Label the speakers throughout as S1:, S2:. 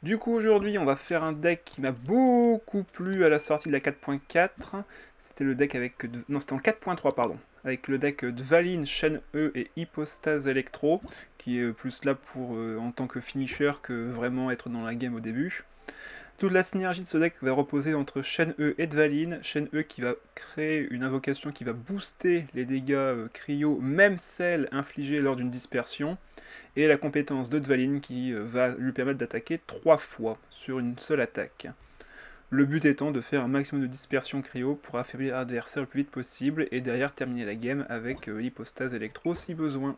S1: Du coup aujourd'hui on va faire un deck qui m'a beaucoup plu à la sortie de la 4.4. C'était le deck avec... Non, c'était en 4.3 pardon. Avec le deck Dvalin, Shen E et Hypostase Electro, qui est plus là pour en tant que finisher que vraiment être dans la game au début. Toute la synergie de ce deck va reposer entre Shen E et Dvalin. Shen E qui va créer une invocation qui va booster les dégâts cryo, même celles infligées lors d'une dispersion. Et la compétence de Dvalin qui va lui permettre d'attaquer 3 fois sur une seule attaque. Le but étant de faire un maximum de dispersion cryo pour affaiblir l'adversaire le plus vite possible et derrière terminer la game avec l'hypostase électro si besoin.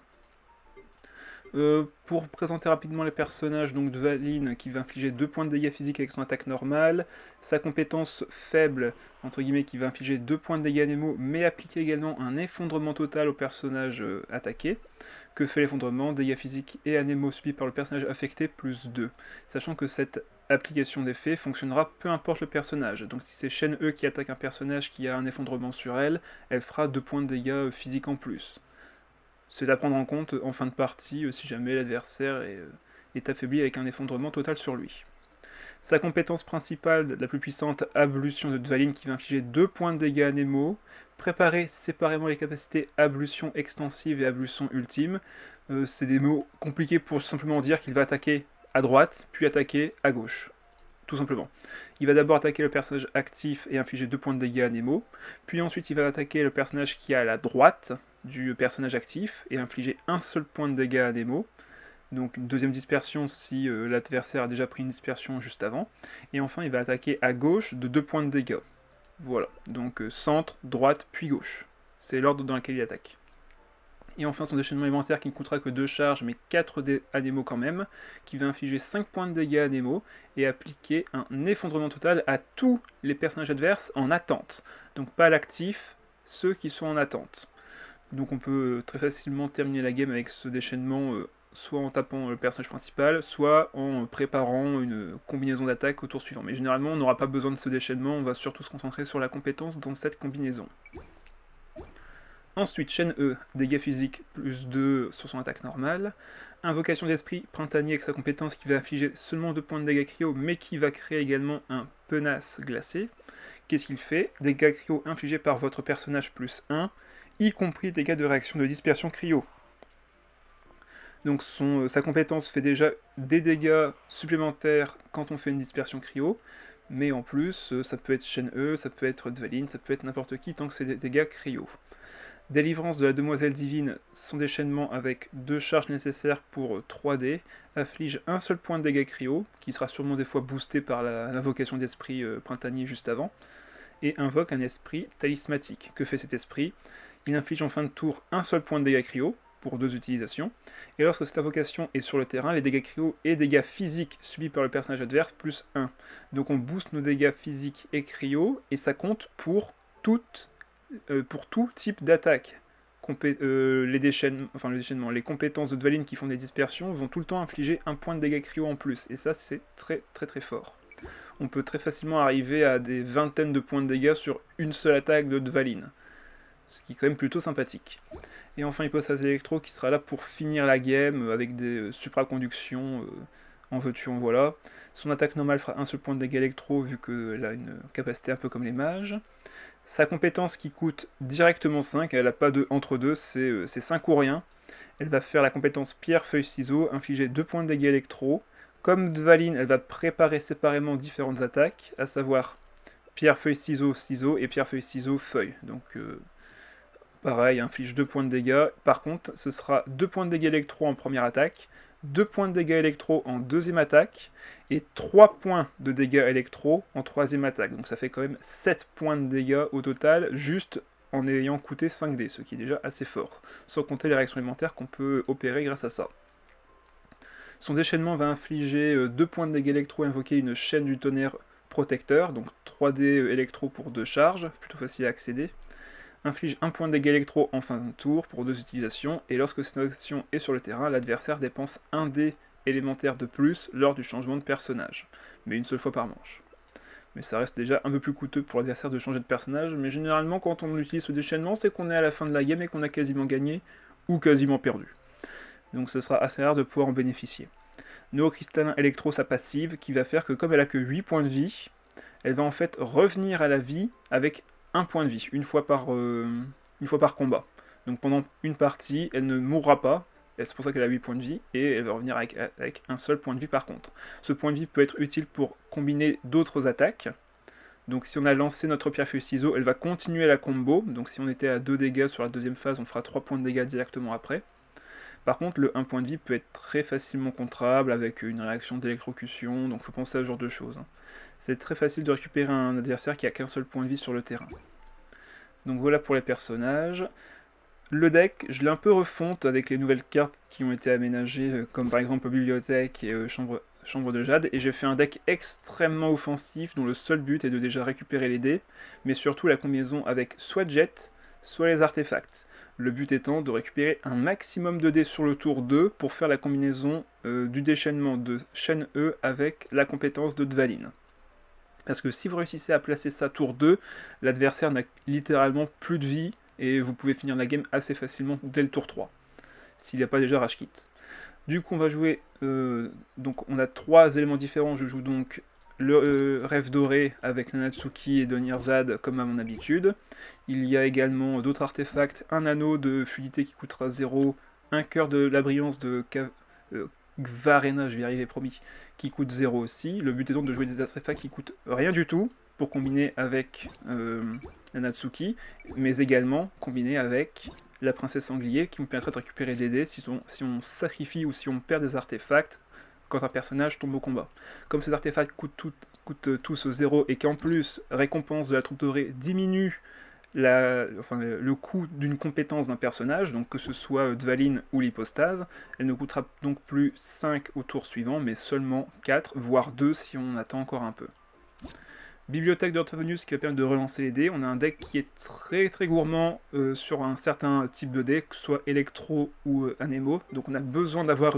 S1: Pour présenter rapidement les personnages, donc Dvalin qui va infliger 2 points de dégâts physiques avec son attaque normale, sa compétence faible, entre guillemets, qui va infliger 2 points de dégâts Nemo, mais appliquer également un effondrement total au personnage attaqué. Que fait l'effondrement? Dégâts physiques et anémo subis par le personnage affecté plus 2. Sachant que cette application d'effet fonctionnera peu importe le personnage. Donc si c'est Shen E qui attaque un personnage qui a un effondrement sur elle, elle fera 2 points de dégâts physiques en plus. C'est à prendre en compte en fin de partie si jamais l'adversaire est affaibli avec un effondrement total sur lui. Sa compétence principale, la plus puissante, Ablution de Dvalin, qui va infliger 2 points de dégâts à Nemo. Préparer séparément les capacités Ablution extensive et Ablution ultime. C'est des mots compliqués pour simplement dire qu'il va attaquer à droite, puis attaquer à gauche. Tout simplement. Il va d'abord attaquer le personnage actif et infliger 2 points de dégâts à Nemo. Puis ensuite il va attaquer le personnage qui est à la droite du personnage actif et infliger un seul point de dégâts à Nemo. Donc une deuxième dispersion si l'adversaire a déjà pris une dispersion juste avant. Et enfin il va attaquer à gauche de 2 points de dégâts. Voilà, donc centre, droite, puis gauche. C'est l'ordre dans lequel il attaque. Et enfin son déchaînement élémentaire qui ne coûtera que 2 charges mais 4 à Nemo quand même, qui va infliger 5 points de dégâts à Nemo et appliquer un effondrement total à tous les personnages adverses en attente. Donc pas à l'actif, ceux qui sont en attente. Donc on peut très facilement terminer la game avec ce déchaînement soit en tapant le personnage principal, soit en préparant une combinaison d'attaque au tour suivant. Mais généralement on n'aura pas besoin de ce déchaînement, on va surtout se concentrer sur la compétence dans cette combinaison. Ensuite, Shen E, dégâts physiques plus 2 sur son attaque normale. Invocation d'esprit printanier avec sa compétence qui va infliger seulement 2 points de dégâts cryo, mais qui va créer également un penace glacé. Qu'est-ce qu'il fait? Dégâts cryo infligés par votre personnage plus 1, y compris dégâts de réaction de dispersion cryo. Donc sa compétence fait déjà des dégâts supplémentaires quand on fait une dispersion cryo, mais en plus, ça peut être Shen E, ça peut être Dvalin, ça peut être n'importe qui tant que c'est des dégâts cryo. Délivrance de la demoiselle divine, son déchaînement avec 2 charges nécessaires pour 3D, afflige un seul point de dégâts cryo, qui sera sûrement des fois boosté par l'invocation d'esprit printanier juste avant, et invoque un esprit talismatique. Que fait cet esprit? Il inflige en fin de tour un seul point de dégâts cryo, pour 2 utilisations, et lorsque cette invocation est sur le terrain, les dégâts cryo et dégâts physiques subis par le personnage adverse plus 1. Donc on booste nos dégâts physiques et cryo, et ça compte pour tout type d'attaque. Les compétences de Dvalin qui font des dispersions vont tout le temps infliger un point de dégâts cryo en plus, et ça c'est très très très fort. On peut très facilement arriver à des vingtaines de points de dégâts sur une seule attaque de Dvalin, ce qui est quand même plutôt sympathique. Et enfin Hypostase Electro qui sera là pour finir la game avec des supraconductions, en veux-tu en voilà. Son attaque normale fera un seul point de dégâts électro vu qu'elle a une capacité un peu comme les mages. Sa compétence qui coûte directement 5, elle n'a pas de entre-deux, c'est 5 ou rien. Elle va faire la compétence pierre, feuille, ciseaux, infliger 2 points de dégâts électro. Comme Dvalin, elle va préparer séparément différentes attaques, à savoir pierre, feuille, ciseaux, ciseaux, et pierre, feuille, ciseaux, feuille. Donc pareil, inflige 2 points de dégâts. Par contre, ce sera 2 points de dégâts électro en première attaque, 2 points de dégâts électro en deuxième attaque, et 3 points de dégâts électro en troisième attaque. Donc ça fait quand même 7 points de dégâts au total, juste en ayant coûté 5 dés, ce qui est déjà assez fort, sans compter les réactions élémentaires qu'on peut opérer grâce à ça. Son déchaînement va infliger 2 points de dégâts électro et invoquer une chaîne du tonnerre protecteur, donc 3 dés électro pour 2 charges, plutôt facile à accéder. Inflige 1 point de dégâts électro en fin de tour pour 2 utilisations, et lorsque cette action est sur le terrain, l'adversaire dépense 1 dé élémentaire de plus lors du changement de personnage, mais une seule fois par manche. Mais ça reste déjà un peu plus coûteux pour l'adversaire de changer de personnage, mais généralement quand on utilise ce déchaînement, c'est qu'on est à la fin de la game et qu'on a quasiment gagné, ou quasiment perdu. Donc ce sera assez rare de pouvoir en bénéficier. Neurocristallin électro, sa passive, qui va faire que comme elle a que 8 points de vie, elle va en fait revenir à la vie avec 1 point de vie, une fois par combat. Donc pendant une partie, elle ne mourra pas, c'est pour ça qu'elle a 8 points de vie, et elle va revenir avec un seul point de vie par contre. Ce point de vie peut être utile pour combiner d'autres attaques. Donc si on a lancé notre pierre feuille ciseau, elle va continuer la combo. Donc si on était à 2 dégâts sur la deuxième phase, on fera 3 points de dégâts directement après. Par contre, le 1 point de vie peut être très facilement contrable avec une réaction d'électrocution, donc il faut penser à ce genre de choses. C'est très facile de récupérer un adversaire qui a qu'un seul point de vie sur le terrain. Donc voilà pour les personnages. Le deck, je l'ai un peu refonte avec les nouvelles cartes qui ont été aménagées, comme par exemple Bibliothèque et Chambre de Jade, et j'ai fait un deck extrêmement offensif dont le seul but est de déjà récupérer les dés, mais surtout la combinaison avec soit Jet, soit les artefacts. Le but étant de récupérer un maximum de dés sur le tour 2 pour faire la combinaison du déchaînement de Shen E avec la compétence de Dvalin. Parce que si vous réussissez à placer ça tour 2, l'adversaire n'a littéralement plus de vie, et vous pouvez finir la game assez facilement dès le tour 3, s'il n'y a pas déjà Rage Kit. Du coup on va jouer, donc on a 3 éléments différents, je joue donc le Rêve Doré avec Nanatsuki et Donirzad comme à mon habitude. Il y a également d'autres artefacts, un anneau de fluidité qui coûtera 0, un cœur de la brillance de Gvarena, je vais y arriver promis, qui coûte 0 aussi. Le but est donc de jouer des artefacts qui coûtent rien du tout, pour combiner avec Nanatsuki, mais également combiner avec la princesse sanglier, qui me permettra de récupérer des dés si on sacrifie ou si on perd des artefacts quand un personnage tombe au combat. Comme ces artefacts coûtent tous 0 et qu'en plus, récompense de la troupe dorée diminue le coût d'une compétence d'un personnage, donc que ce soit Dvalin ou l'hypostase, elle ne coûtera donc plus 5 au tour suivant, mais seulement 4, voire 2 si on attend encore un peu. Bibliothèque d'Orthovenus qui va permettre de relancer les dés. On a un deck qui est très très gourmand sur un certain type de dé, que ce soit électro ou anémo, donc on a besoin d'avoir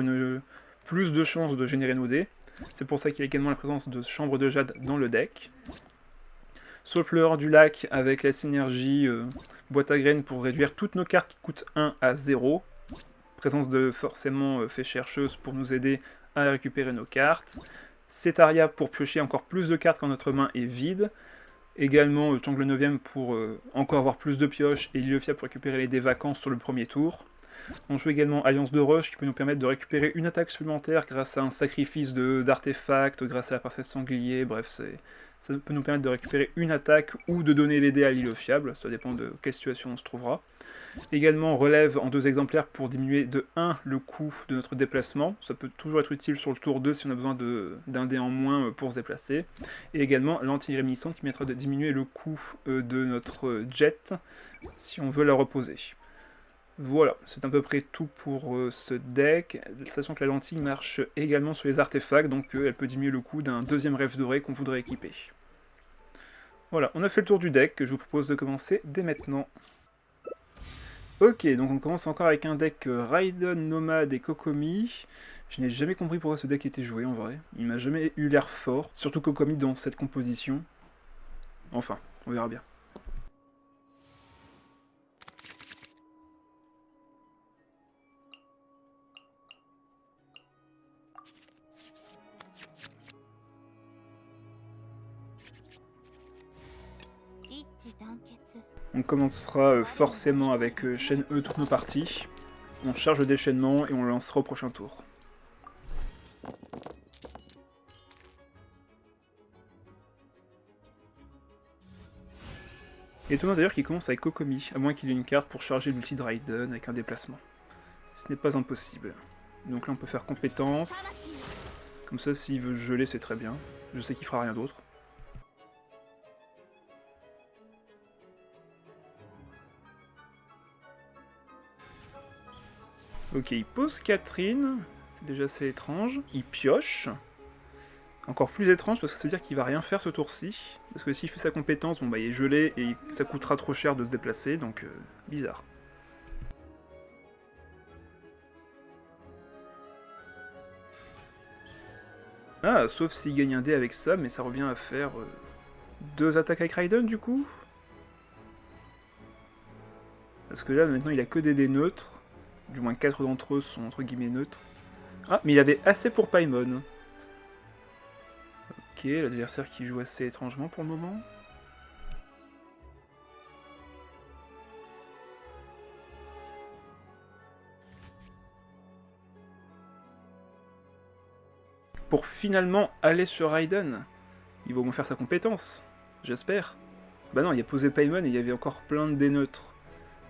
S1: plus de chances de générer nos dés. C'est pour ça qu'il y a également la présence de Chambre de Jade dans le deck. Sauve-pleur du lac avec la synergie boîte à graines pour réduire toutes nos cartes qui coûtent 1 à 0. Présence de forcément fée chercheuse pour nous aider à récupérer nos cartes. Cetaria pour piocher encore plus de cartes quand notre main est vide. Également Changle 9ème pour encore avoir plus de pioches et Liliofia pour récupérer les dés vacants sur le premier tour. On joue également Alliance de Roche qui peut nous permettre de récupérer une attaque supplémentaire grâce à un sacrifice d'artefacts, grâce à la princesse sanglier, bref, ça peut nous permettre de récupérer une attaque ou de donner les dés à l'îlot fiable, ça dépend de quelle situation on se trouvera. Également relève en 2 exemplaires pour diminuer de 1 le coût de notre déplacement, ça peut toujours être utile sur le tour 2 si on a besoin d'un dé en moins pour se déplacer. Et également l'anti-réminiscente qui permettra de diminuer le coût de notre jet si on veut la reposer. Voilà, c'est à peu près tout pour ce deck, sachant que la lentille marche également sur les artefacts, donc elle peut diminuer le coût d'un deuxième rêve doré qu'on voudrait équiper. Voilà, on a fait le tour du deck, je vous propose de commencer dès maintenant. Ok, donc on commence encore avec un deck Raiden, Nomade et Kokomi. Je n'ai jamais compris pourquoi ce deck était joué en vrai, il m'a jamais eu l'air fort, surtout Kokomi dans cette composition. Enfin, on verra bien. On commencera forcément avec Shen E toutes nos parties. On charge le déchaînement et on le lancera au prochain tour. Étonnant d'ailleurs qu'il commence avec Kokomi, à moins qu'il ait une carte pour charger l'ulti de Raiden avec un déplacement. Ce n'est pas impossible. Donc là on peut faire compétence. Comme ça s'il veut geler c'est très bien. Je sais qu'il fera rien d'autre. Ok, il pose Catherine, c'est déjà assez étrange. Il pioche. Encore plus étrange parce que ça veut dire qu'il va rien faire ce tour-ci. Parce que s'il fait sa compétence, bon bah il est gelé et ça coûtera trop cher de se déplacer, donc bizarre. Ah, sauf s'il gagne un dé avec ça, mais ça revient à faire 2 attaques avec Raiden du coup. Parce que là maintenant il a que des dés neutres. Du moins 4 d'entre eux sont entre guillemets neutres. Ah, mais il avait assez pour Paimon. Ok, l'adversaire qui joue assez étrangement pour le moment. Pour finalement aller sur Raiden. Il va au moins faire sa compétence, j'espère. Bah non, il y a posé Paimon et il y avait encore plein de dés neutres.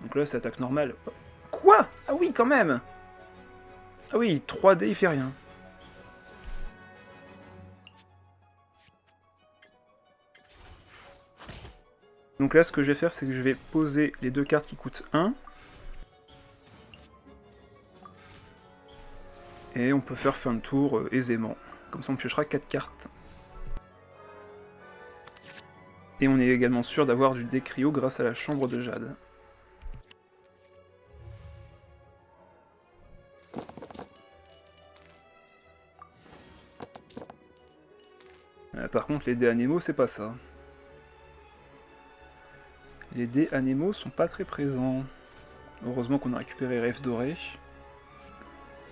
S1: Donc là, c'est attaque normale. Quoi? Ah oui, quand même. Ah oui, 3D, il fait rien. Donc là, ce que je vais faire, c'est que je vais poser les deux cartes qui coûtent 1. Et on peut faire fin de tour aisément. Comme ça, on piochera 4 cartes. Et on est également sûr d'avoir du décrio grâce à la chambre de jade. Par contre, les dés anémos, c'est pas ça. Les dés anémos sont pas très présents. Heureusement qu'on a récupéré Rêve Doré. Et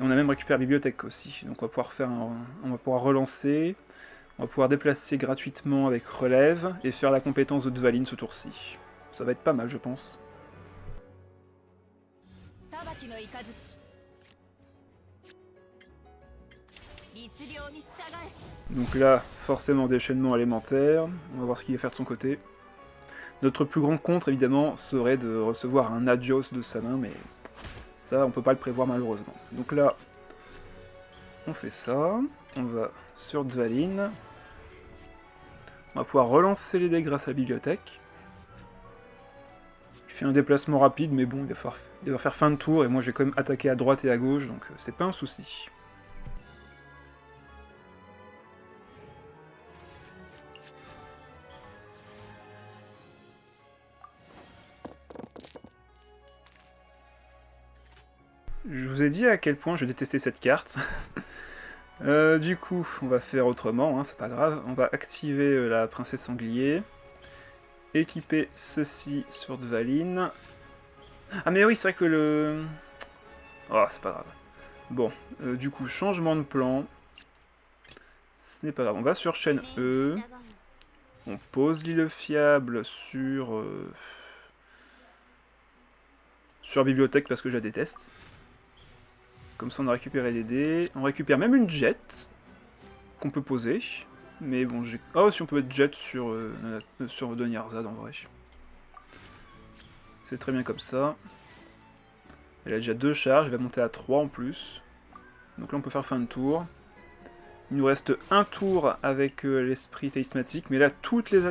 S1: on a même récupéré la bibliothèque aussi. Donc on va pouvoir faire on va pouvoir relancer. On va pouvoir déplacer gratuitement avec relève et faire la compétence de Dvalin ce tour-ci. Ça va être pas mal, je pense. Donc là, forcément déchaînement élémentaire. On va voir ce qu'il va faire de son côté. Notre plus grand contre, évidemment, serait de recevoir un Adios de sa main, mais ça, on peut pas le prévoir malheureusement. Donc là, on fait ça. On va sur Dvalin. On va pouvoir relancer les dés grâce à la bibliothèque. Il fait un déplacement rapide, mais bon, il va faire fin de tour, et moi j'ai quand même attaqué à droite et à gauche, donc c'est pas un souci. Je vous ai dit à quel point je détestais cette carte. Du coup, on va faire autrement, hein, c'est pas grave. On va activer la princesse sanglier. Équiper ceci sur Dvalin. Ah mais oui, c'est vrai que le... Oh, c'est pas grave. Bon, du coup, changement de plan. Ce n'est pas grave, on va sur chaîne E. On pose l'île fiable sur bibliothèque parce que je la déteste. Comme ça on a récupéré des dés. On récupère même une jet qu'on peut poser. Mais bon, j'ai... Oh, si on peut mettre jet sur Donyarzad en vrai. C'est très bien comme ça. Elle a déjà 2 charges, elle va monter à 3 en plus. Donc là on peut faire fin de tour. Il nous reste un tour avec l'esprit talismatique, mais là tous les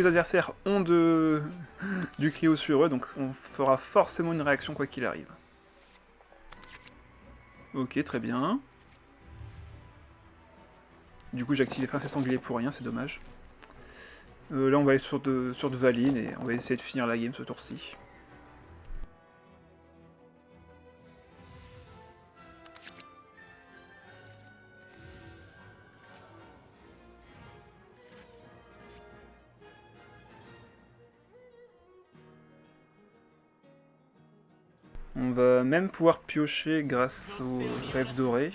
S1: adversaires ont du cryo sur eux, donc on fera forcément une réaction quoi qu'il arrive. Ok, très bien. Du coup j'ai activé Princesse Sanglier pour rien, c'est dommage. Là on va aller sur Dvalin et on va essayer de finir la game ce tour-ci. On va même pouvoir piocher grâce au rêve doré.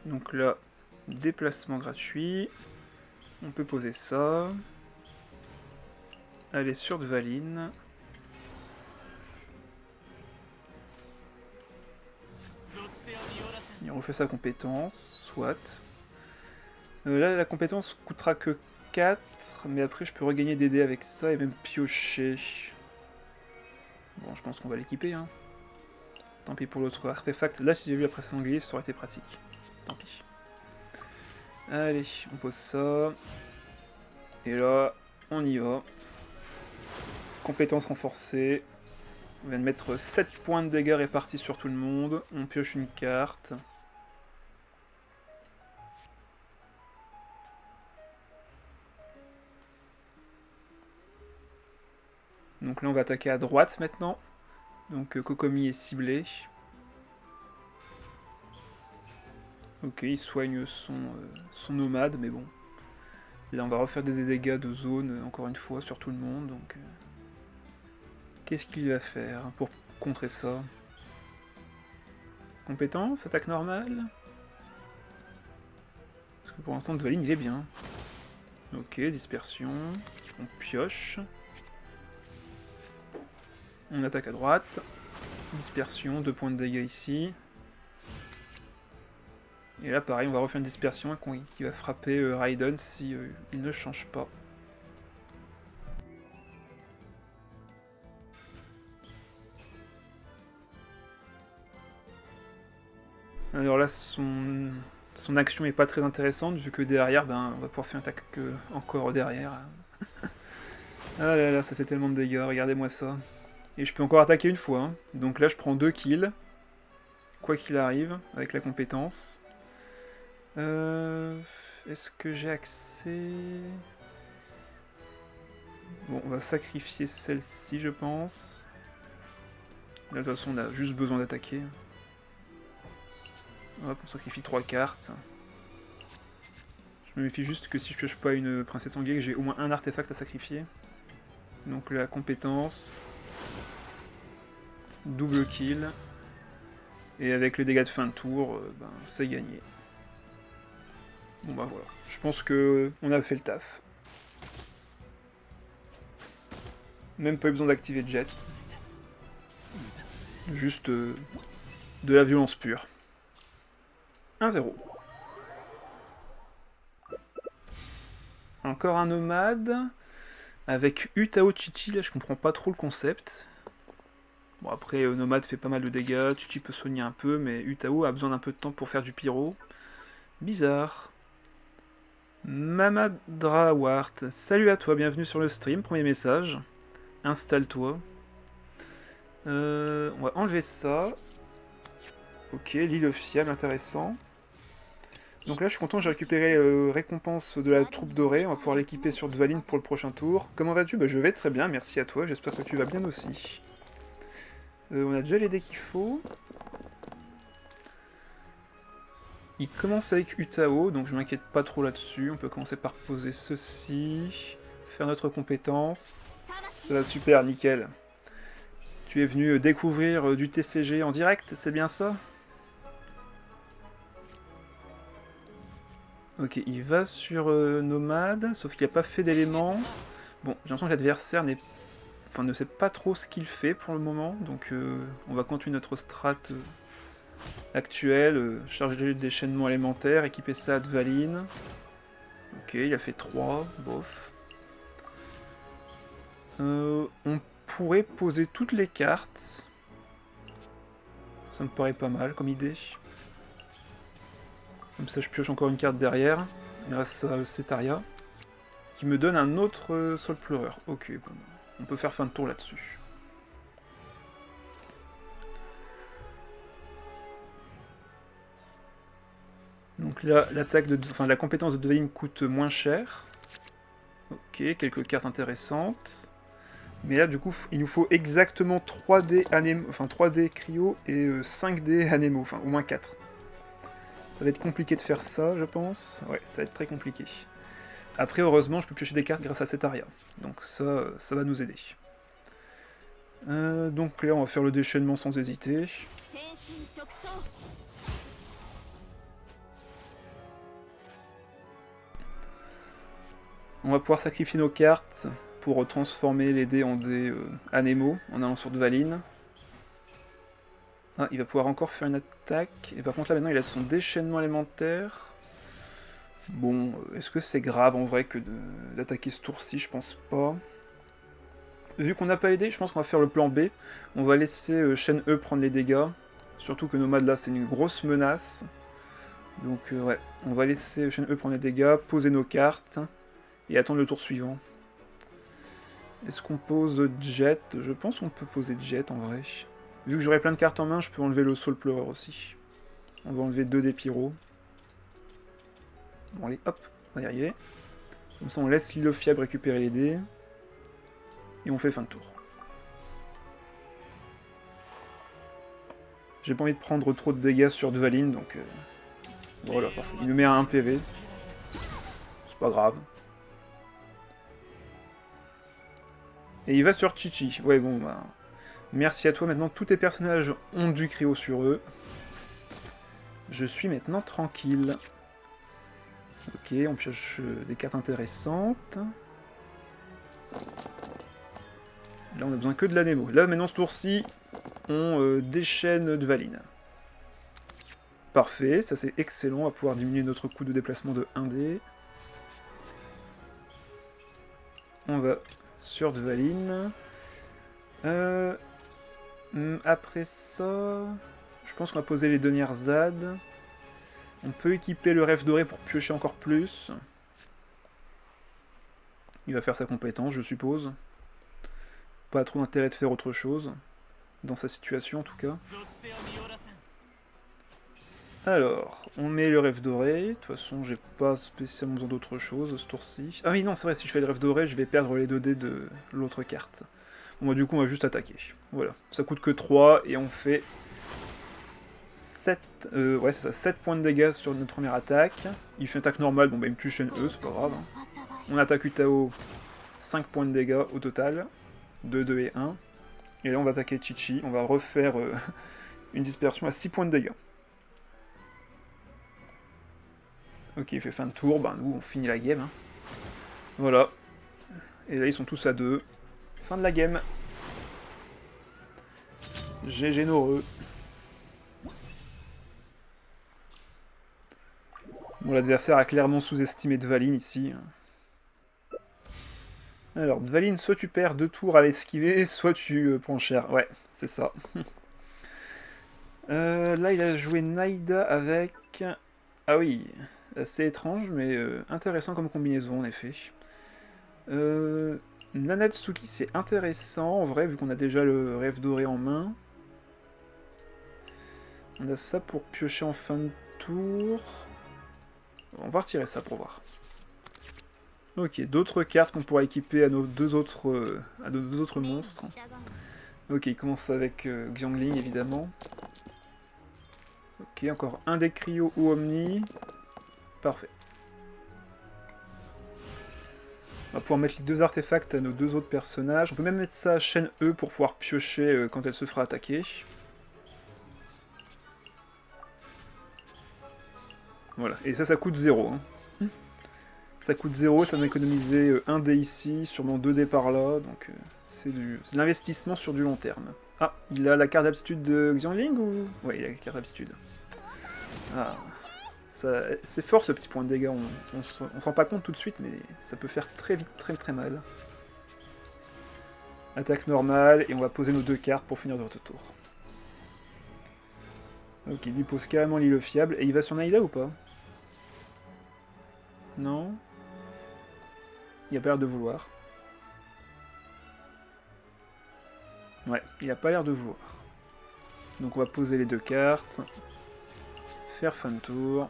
S1: Donc là, déplacement gratuit. On peut poser ça. Aller sur Dvalin. Il refait sa compétence, soit. Là, la compétence coûtera que 4, mais après je peux regagner des dés avec ça et même piocher. Bon, je pense qu'on va l'équiper, hein. Tant pis pour l'autre artefact. Là, si j'ai vu la presse sanglier, ça aurait été pratique. Tant pis. Allez, on pose ça. Et là, on y va. Compétence renforcée. On vient de mettre 7 points de dégâts répartis sur tout le monde. On pioche une carte. Donc là, on va attaquer à droite maintenant. Donc Kokomi est ciblé. Ok, il soigne son nomade, mais bon. Là, on va refaire des dégâts de zone, encore une fois, sur tout le monde. Donc, qu'est-ce qu'il va faire pour contrer ça? Compétence, attaque normale. Parce que pour l'instant, Dvalin, il est bien. Ok, dispersion. On pioche. On attaque à droite. Dispersion, 2 points de dégâts ici. Et là, pareil, on va refaire une dispersion qui va frapper Raiden si il ne change pas. Alors là, son action est pas très intéressante, vu que derrière, ben, on va pouvoir faire une attaque encore derrière. Ah là là, ça fait tellement de dégâts, regardez-moi ça. Et je peux encore attaquer une fois, hein. Donc là, je prends 2 kills, quoi qu'il arrive, avec la compétence. Est-ce que j'ai accès... Bon, on va sacrifier celle-ci, je pense. Là, de toute façon, on a juste besoin d'attaquer. Hop, on sacrifie 3 cartes. Je me méfie juste que si je pioche pas une princesse sanguine, j'ai au moins un artefact à sacrifier. Donc la compétence. Double kill. Et avec les dégâts de fin de tour, ben, c'est gagné. Bon bah voilà. Je pense que on a fait le taf. Même pas eu besoin d'activer Jet. Juste de la violence pure. 1-0. Encore un nomade. Avec Utao Chichi, là je comprends pas trop le concept. Bon après, nomade fait pas mal de dégâts, Chichi peut soigner un peu, mais Utao a besoin d'un peu de temps pour faire du pyro. Bizarre. Mamadrawart, salut à toi, bienvenue sur le stream, premier message. Installe-toi. On va enlever ça. Ok, l'île fiable, intéressant. Donc là, je suis content, j'ai récupéré récompense de la troupe dorée. On va pouvoir l'équiper sur Dvalin pour le prochain tour. Comment vas-tu? Bah, je vais très bien, merci à toi. J'espère que tu vas bien aussi. On a déjà les dés qu'il faut. Il commence avec Utao, donc je m'inquiète pas trop là-dessus. On peut commencer par poser ceci. Faire notre compétence. Ça va super, nickel. Tu es venu découvrir du TCG en direct, c'est bien ça? Ok, il va sur Nomade, sauf qu'il n'a pas fait d'éléments. Bon, j'ai l'impression que l'adversaire ne sait pas trop ce qu'il fait pour le moment, donc on va continuer notre strat actuelle, charger le déchaînement élémentaire, équiper ça à Dvalin. Ok, il a fait 3, bof. On pourrait poser toutes les cartes. Ça me paraît pas mal comme idée. Comme ça je pioche encore une carte derrière, grâce à Cetaria, qui me donne un autre Sol Pleureur. Ok, bon, on peut faire fin de tour là-dessus. Donc là, la compétence de Dvalin coûte moins cher. Ok, quelques cartes intéressantes. Mais là, du coup, il nous faut exactement 3D Anemo, enfin 3D Cryo et 5D Anemo, enfin au moins 4. Ça va être compliqué de faire ça, je pense. Ouais, ça va être très compliqué. Après, heureusement, je peux piocher des cartes grâce à Cetaria. Donc ça va nous aider. Donc là, on va faire le déchaînement sans hésiter. On va pouvoir sacrifier nos cartes pour transformer les dés en dés Anemo en allant sur Dvalin. Ah, il va pouvoir encore faire une attaque. Et par contre là maintenant il a son déchaînement élémentaire. Bon, est-ce que c'est grave en vrai que d'attaquer ce tour-ci? Je pense pas. Vu qu'on n'a pas les dés, je pense qu'on va faire le plan B. On va laisser Shen E prendre les dégâts. Surtout que Nomade là c'est une grosse menace. Donc ouais, on va laisser Shen E prendre les dégâts, poser nos cartes et attendre le tour suivant. Est-ce qu'on pose Jet? Je pense qu'on peut poser Jet en vrai. Vu que j'aurai plein de cartes en main, je peux enlever le Soul Pleureur aussi. On va enlever 2 des pyros. Bon allez, hop, on va y arriver. Comme ça on laisse l'île fiable récupérer les dés. Et on fait fin de tour. J'ai pas envie de prendre trop de dégâts sur Dvalin, donc... voilà, parfait. Il nous met à 1 PV. C'est pas grave. Et il va sur Chichi. Ouais, bon, bah... Merci à toi, maintenant tous tes personnages ont du cryo sur eux. Je suis maintenant tranquille. Ok, on pioche des cartes intéressantes. Là, on a besoin que de l'anémo. Là, maintenant, ce tour-ci, on déchaîne Dvalin. Parfait, ça c'est excellent. On va pouvoir diminuer notre coût de déplacement de 1D. On va sur Dvalin. Après ça, je pense qu'on va poser les dernières ZAD. On peut équiper le rêve doré pour piocher encore plus. Il va faire sa compétence, je suppose. Pas trop d'intérêt de faire autre chose. Dans sa situation, en tout cas. Alors, on met le rêve doré. De toute façon, j'ai pas spécialement besoin d'autre chose ce tour-ci. Ah oui, non, c'est vrai, si je fais le rêve doré, je vais perdre les 2D de l'autre carte. Bon, bah, du coup, on va juste attaquer. Voilà. Ça coûte que 3 et on fait 7, ouais, c'est ça, 7 points de dégâts sur notre première attaque. Il fait une attaque normale, bon bah il me tue chaîne E, c'est pas grave. Hein. On attaque Utao, 5 points de dégâts au total. 2, 2 et 1. Et là on va attaquer Chichi, on va refaire une dispersion à 6 points de dégâts. Ok, il fait fin de tour, bah nous on finit la game. Hein. Voilà. Et là ils sont tous à 2. Fin de la game. GG Noreux. Bon, l'adversaire a clairement sous-estimé Dvalin ici. Alors, Dvalin, soit tu perds 2 tours à l'esquiver, soit tu prends cher. Ouais, c'est ça. Là, il a joué Naïda avec... Ah oui, assez étrange, mais intéressant comme combinaison, en effet. Nanatsuki, c'est intéressant, en vrai, vu qu'on a déjà le rêve doré en main. On a ça pour piocher en fin de tour. On va retirer ça pour voir. Ok, d'autres cartes qu'on pourra équiper à nos deux autres monstres. Ok, il commence avec Xiangling, évidemment. Ok, encore un des Cryo ou Omni. Parfait. On va pouvoir mettre les 2 artefacts à nos 2 autres personnages. On peut même mettre ça à chaîne E pour pouvoir piocher quand elle se fera attaquer. Voilà, et ça coûte 0. Hein. Ça coûte 0, ça va économiser 1 dé ici, sûrement 2 dés par là, donc c'est de l'investissement sur du long terme. Ah, il a la carte d'aptitude de Xiangling ou... Ouais, il a la carte d'aptitude. Ah, c'est fort ce petit point de dégâts, on se rend pas compte tout de suite, mais ça peut faire très vite, très très mal. Attaque normale, et on va poser nos 2 cartes pour finir notre tour. Ok, il lui pose carrément l'île fiable, et il va sur Naïda ou pas? Non. Il a pas l'air de vouloir. Ouais, il a pas l'air de vouloir. Donc on va poser les 2 cartes. Faire fin de tour.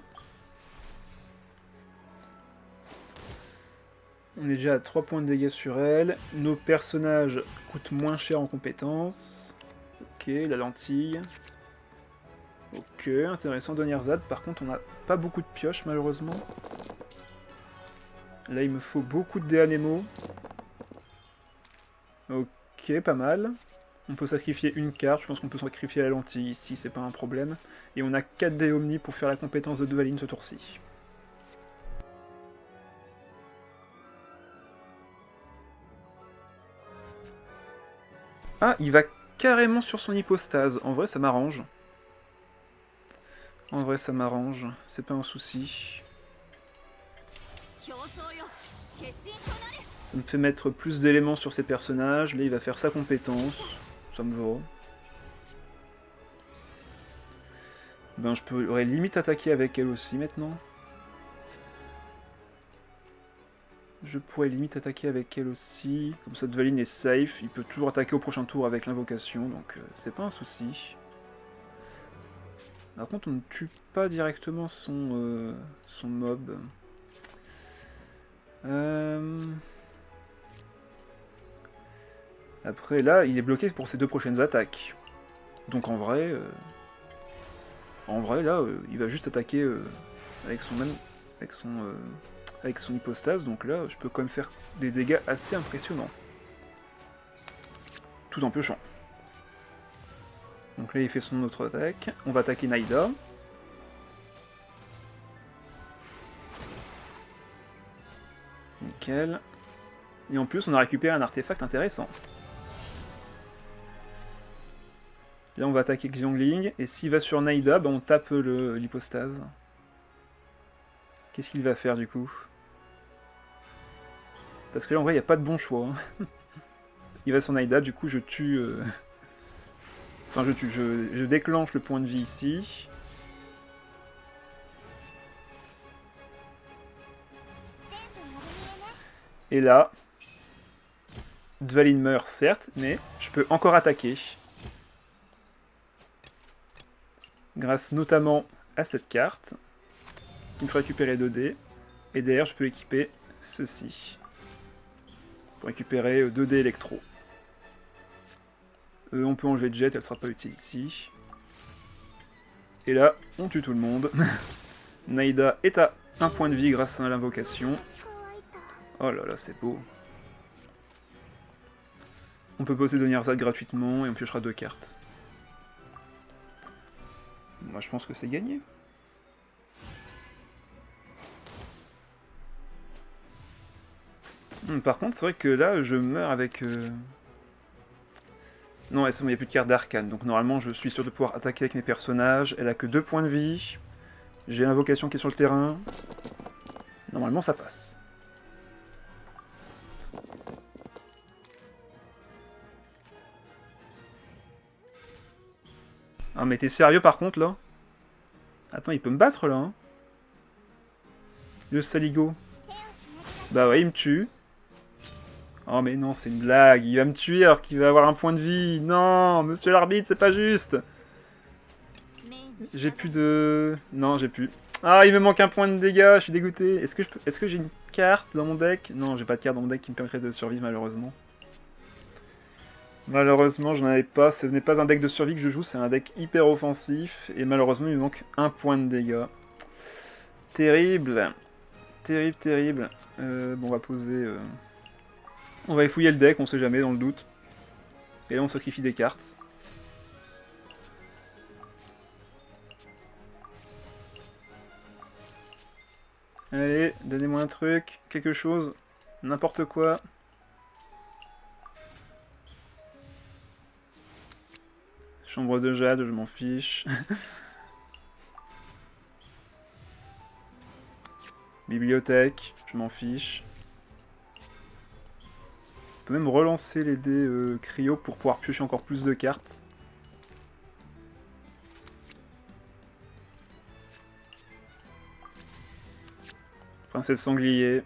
S1: On est déjà à 3 points de dégâts sur elle. Nos personnages coûtent moins cher en compétences. Ok, la lentille. Ok, intéressant. Dernière ZAD. Par contre, on n'a pas beaucoup de pioches, malheureusement. Là, il me faut beaucoup de dés anémo. Ok, pas mal. On peut sacrifier une carte. Je pense qu'on peut sacrifier la lentille ici, c'est pas un problème. Et on a 4 dés Omni pour faire la compétence de Dvalin ce tour-ci. Ah, il va carrément sur son hypostase. En vrai, ça m'arrange. En vrai, ça m'arrange. C'est pas un souci. Ça me fait mettre plus d'éléments sur ses personnages. Là, il va faire sa compétence. Ça me va. Ben, je pourrais limite attaquer avec elle aussi, maintenant. Je pourrais limite attaquer avec elle aussi. Comme ça, Dvalin est safe. Il peut toujours attaquer au prochain tour avec l'invocation, donc c'est pas un souci. Par contre, on ne tue pas directement son mob. Après, là, il est bloqué pour ses 2 prochaines attaques. Donc en vrai, là, il va juste attaquer avec son hypostase. Donc là, je peux quand même faire des dégâts assez impressionnants. Tout en piochant. Donc là, il fait son autre attaque. On va attaquer Naïda. Nickel. Et en plus, on a récupéré un artefact intéressant. Là, on va attaquer Xiangling. Et s'il va sur Naïda, bah, on tape l'hypostase. Qu'est-ce qu'il va faire, du coup? Parce que là, en vrai, il n'y a pas de bon choix. Hein. Il va sur Naïda, du coup, je tue... Enfin, je déclenche le point de vie ici. Et là, Dvalin meurt, certes, mais je peux encore attaquer. Grâce notamment à cette carte, qui me fait récupérer 2 dés. Et derrière, je peux équiper ceci. Pour récupérer 2 dés électro. On peut enlever Jet, elle sera pas utile ici. Et là, on tue tout le monde. Naïda est à 1 point de vie grâce à l'invocation. Oh là là, c'est beau. On peut posséder Nirzad gratuitement et on piochera 2 cartes. Moi, je pense que c'est gagné. Par contre, c'est vrai que là, je meurs avec... Non, c'est bon, il n'y a plus de carte d'arcane. Donc normalement, je suis sûr de pouvoir attaquer avec mes personnages. Elle a que 2 points de vie. J'ai l'invocation qui est sur le terrain. Normalement, ça passe. Ah, mais t'es sérieux par contre, là? Attends, il peut me battre, là, hein? Le saligo. Bah ouais, il me tue. Oh mais non, c'est une blague. Il va me tuer alors qu'il va avoir 1 point de vie. Non, monsieur l'arbitre, c'est pas juste. J'ai plus de... Non, j'ai plus. Ah, il me manque 1 point de dégâts, je suis dégoûté. Est-ce que j'ai une carte dans mon deck? Non, j'ai pas de carte dans mon deck qui me permettrait de survivre, malheureusement. Malheureusement, je n'en avais pas. Ce n'est pas un deck de survie que je joue, c'est un deck hyper offensif. Et malheureusement, il me manque 1 point de dégâts. Terrible. Terrible, terrible. Bon, on va poser... On va fouiller le deck, on sait jamais, dans le doute. Et là, on sacrifie des cartes. Allez, donnez-moi un truc, quelque chose, n'importe quoi. Chambre de jade, je m'en fiche. Bibliothèque, je m'en fiche. On peut même relancer les dés cryo pour pouvoir piocher encore plus de cartes. Princesse sanglier.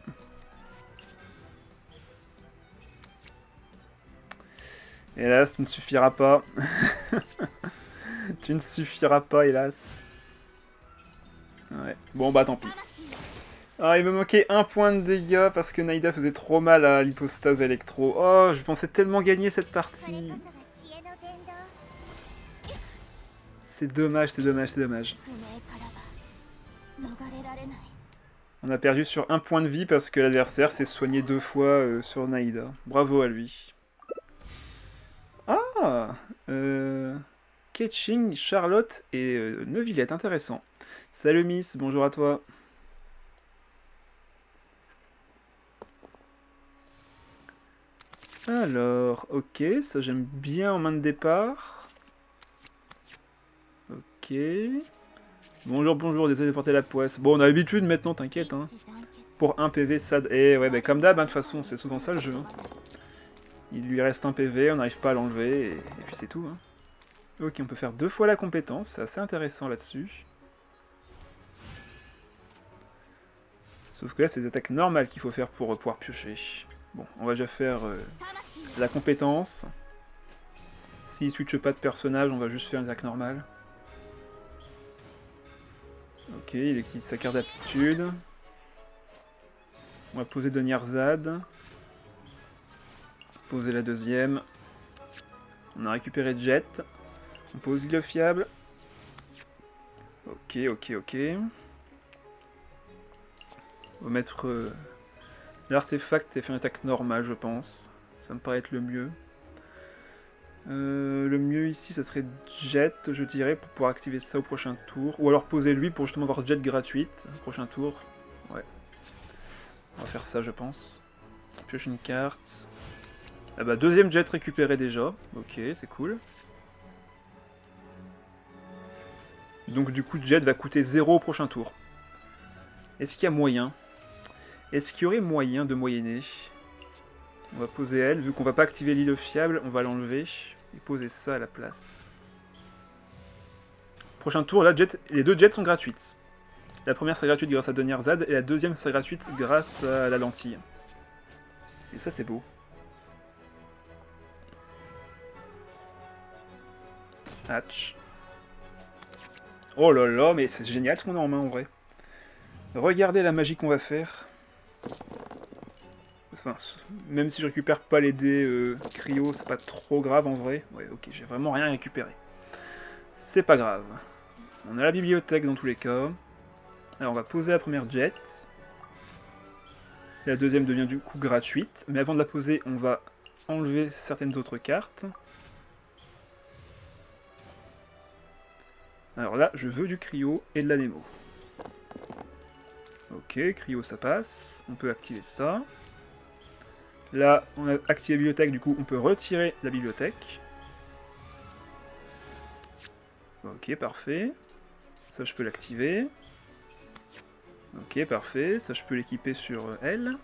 S1: Hélas, tu ne suffiras pas. Tu ne suffiras pas, hélas. Ouais. Bon, bah tant pis. Ah, il me manquait 1 point de dégâts parce que Naïda faisait trop mal à l'hypostase électro. Oh, je pensais tellement gagner cette partie. C'est dommage, c'est dommage, c'est dommage. On a perdu sur 1 point de vie parce que l'adversaire s'est soigné 2 fois sur Naïda. Bravo à lui. Ah Ketching, Charlotte et Neuvillette, intéressant. Salut Miss, bonjour à toi. Alors, ok, ça j'aime bien en main de départ. Ok. Bonjour, bonjour, désolé de porter la poisse. Bon, on a l'habitude maintenant, t'inquiète. Hein. Pour 1 PV, ça... Eh ouais, bah comme d'hab, hein, de toute façon, c'est souvent ça le jeu. Hein. Il lui reste 1 PV, on n'arrive pas à l'enlever, et puis c'est tout. Hein. Ok, on peut faire 2 fois la compétence, c'est assez intéressant là-dessus. Sauf que là, c'est des attaques normales qu'il faut faire pour pouvoir piocher. Bon, on va déjà faire la compétence. S'il switche pas de personnage, on va juste faire une attaque normale. Ok, il utilise sa carte d'aptitude. On va poser de Nirzad. Poser la deuxième. On a récupéré Jet. On pose le fiable. Ok, ok, ok. On va mettre l'artefact et faire une attaque normale, je pense. Ça me paraît être le mieux. Le mieux ici, ça serait Jet, je dirais, pour pouvoir activer ça au prochain tour. Ou alors poser lui pour justement avoir Jet gratuite au prochain tour. Ouais. On va faire ça, je pense. Pioche une carte. Ah bah, deuxième jet récupéré déjà. Ok, c'est cool. Donc du coup, jet va coûter 0 au prochain tour. Est-ce qu'il y a moyen? Est-ce qu'il y aurait moyen de moyenner? On va poser elle. Vu qu'on va pas activer l'île fiable, on va l'enlever. Et poser ça à la place. Prochain tour, là, jet, les deux jets sont gratuites. La première sera gratuite grâce à Donnierzad, et la deuxième sera gratuite grâce à la lentille. Et ça, c'est beau. Hatch. Oh là là, mais c'est génial ce qu'on a en main en vrai. Regardez la magie qu'on va faire. Enfin, même si je récupère pas les dés cryo, c'est pas trop grave en vrai. Ouais, ok, j'ai vraiment rien récupéré. C'est pas grave. On a la bibliothèque dans tous les cas. Alors on va poser la première jet. La deuxième devient du coup gratuite. Mais avant de la poser, on va enlever certaines autres cartes. Alors là, je veux du cryo et de la Nemo. Ok, cryo ça passe. On peut activer ça. Là, on a activé la bibliothèque, du coup, on peut retirer la bibliothèque. Ok, parfait. Ça, je peux l'activer. Ok, parfait. Ça, je peux l'équiper sur elle.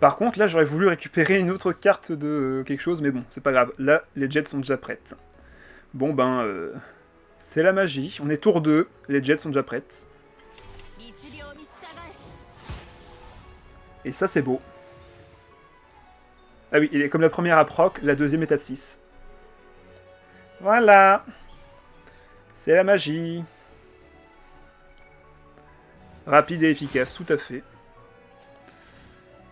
S1: Par contre, là, j'aurais voulu récupérer une autre carte de quelque chose, mais bon, c'est pas grave. Là, les jets sont déjà prêtes. Bon, ben, c'est la magie. On est tour 2, les jets sont déjà prêtes. Et ça, c'est beau. Ah oui, il est comme la première à proc, la deuxième est à 6. Voilà. C'est la magie. Rapide et efficace, tout à fait.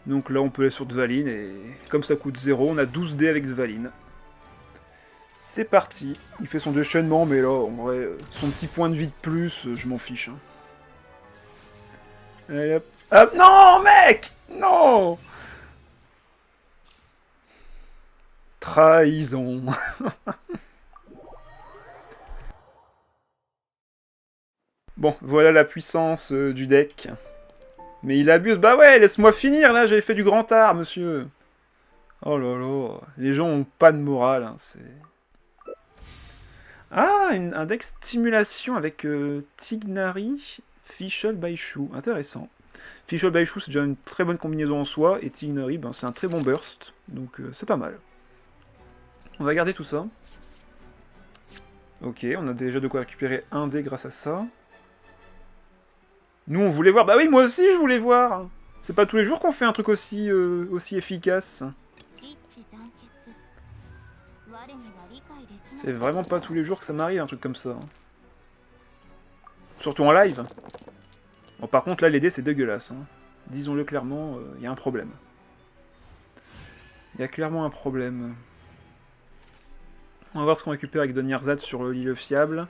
S1: Donc là, on peut aller sur Dvalin, et comme ça coûte 0, on a 12 dés avec Dvalin. C'est parti. Il fait son déchaînement, mais là, en vrai, son petit point de vie de plus, je m'en fiche. Hein. Allez, hop. Ah, non, mec! Non! Trahison. Bon, voilà la puissance du deck. Mais il abuse. Bah ouais, laisse-moi finir, là, j'avais fait du grand art, monsieur. Oh là là, les gens ont pas de morale, hein, c'est... Ah, un deck stimulation avec Tignari, Fischl, Baishu. Intéressant. Fischl, Baishu, c'est déjà une très bonne combinaison en soi, et Tignari, ben, c'est un très bon burst, donc c'est pas mal. On va garder tout ça. Ok, on a déjà de quoi récupérer un dé grâce à ça. Nous, on voulait voir... Bah oui, moi aussi, je voulais voir. C'est pas tous les jours qu'on fait un truc aussi, aussi efficace. C'est vraiment pas tous les jours que ça m'arrive, un truc comme ça. Surtout en live. Bon, par contre, là, les dés, c'est dégueulasse. Hein. Disons-le clairement, il y a un problème. Il y a clairement un problème. On va voir ce qu'on récupère avec Donnierzad sur l'île fiable.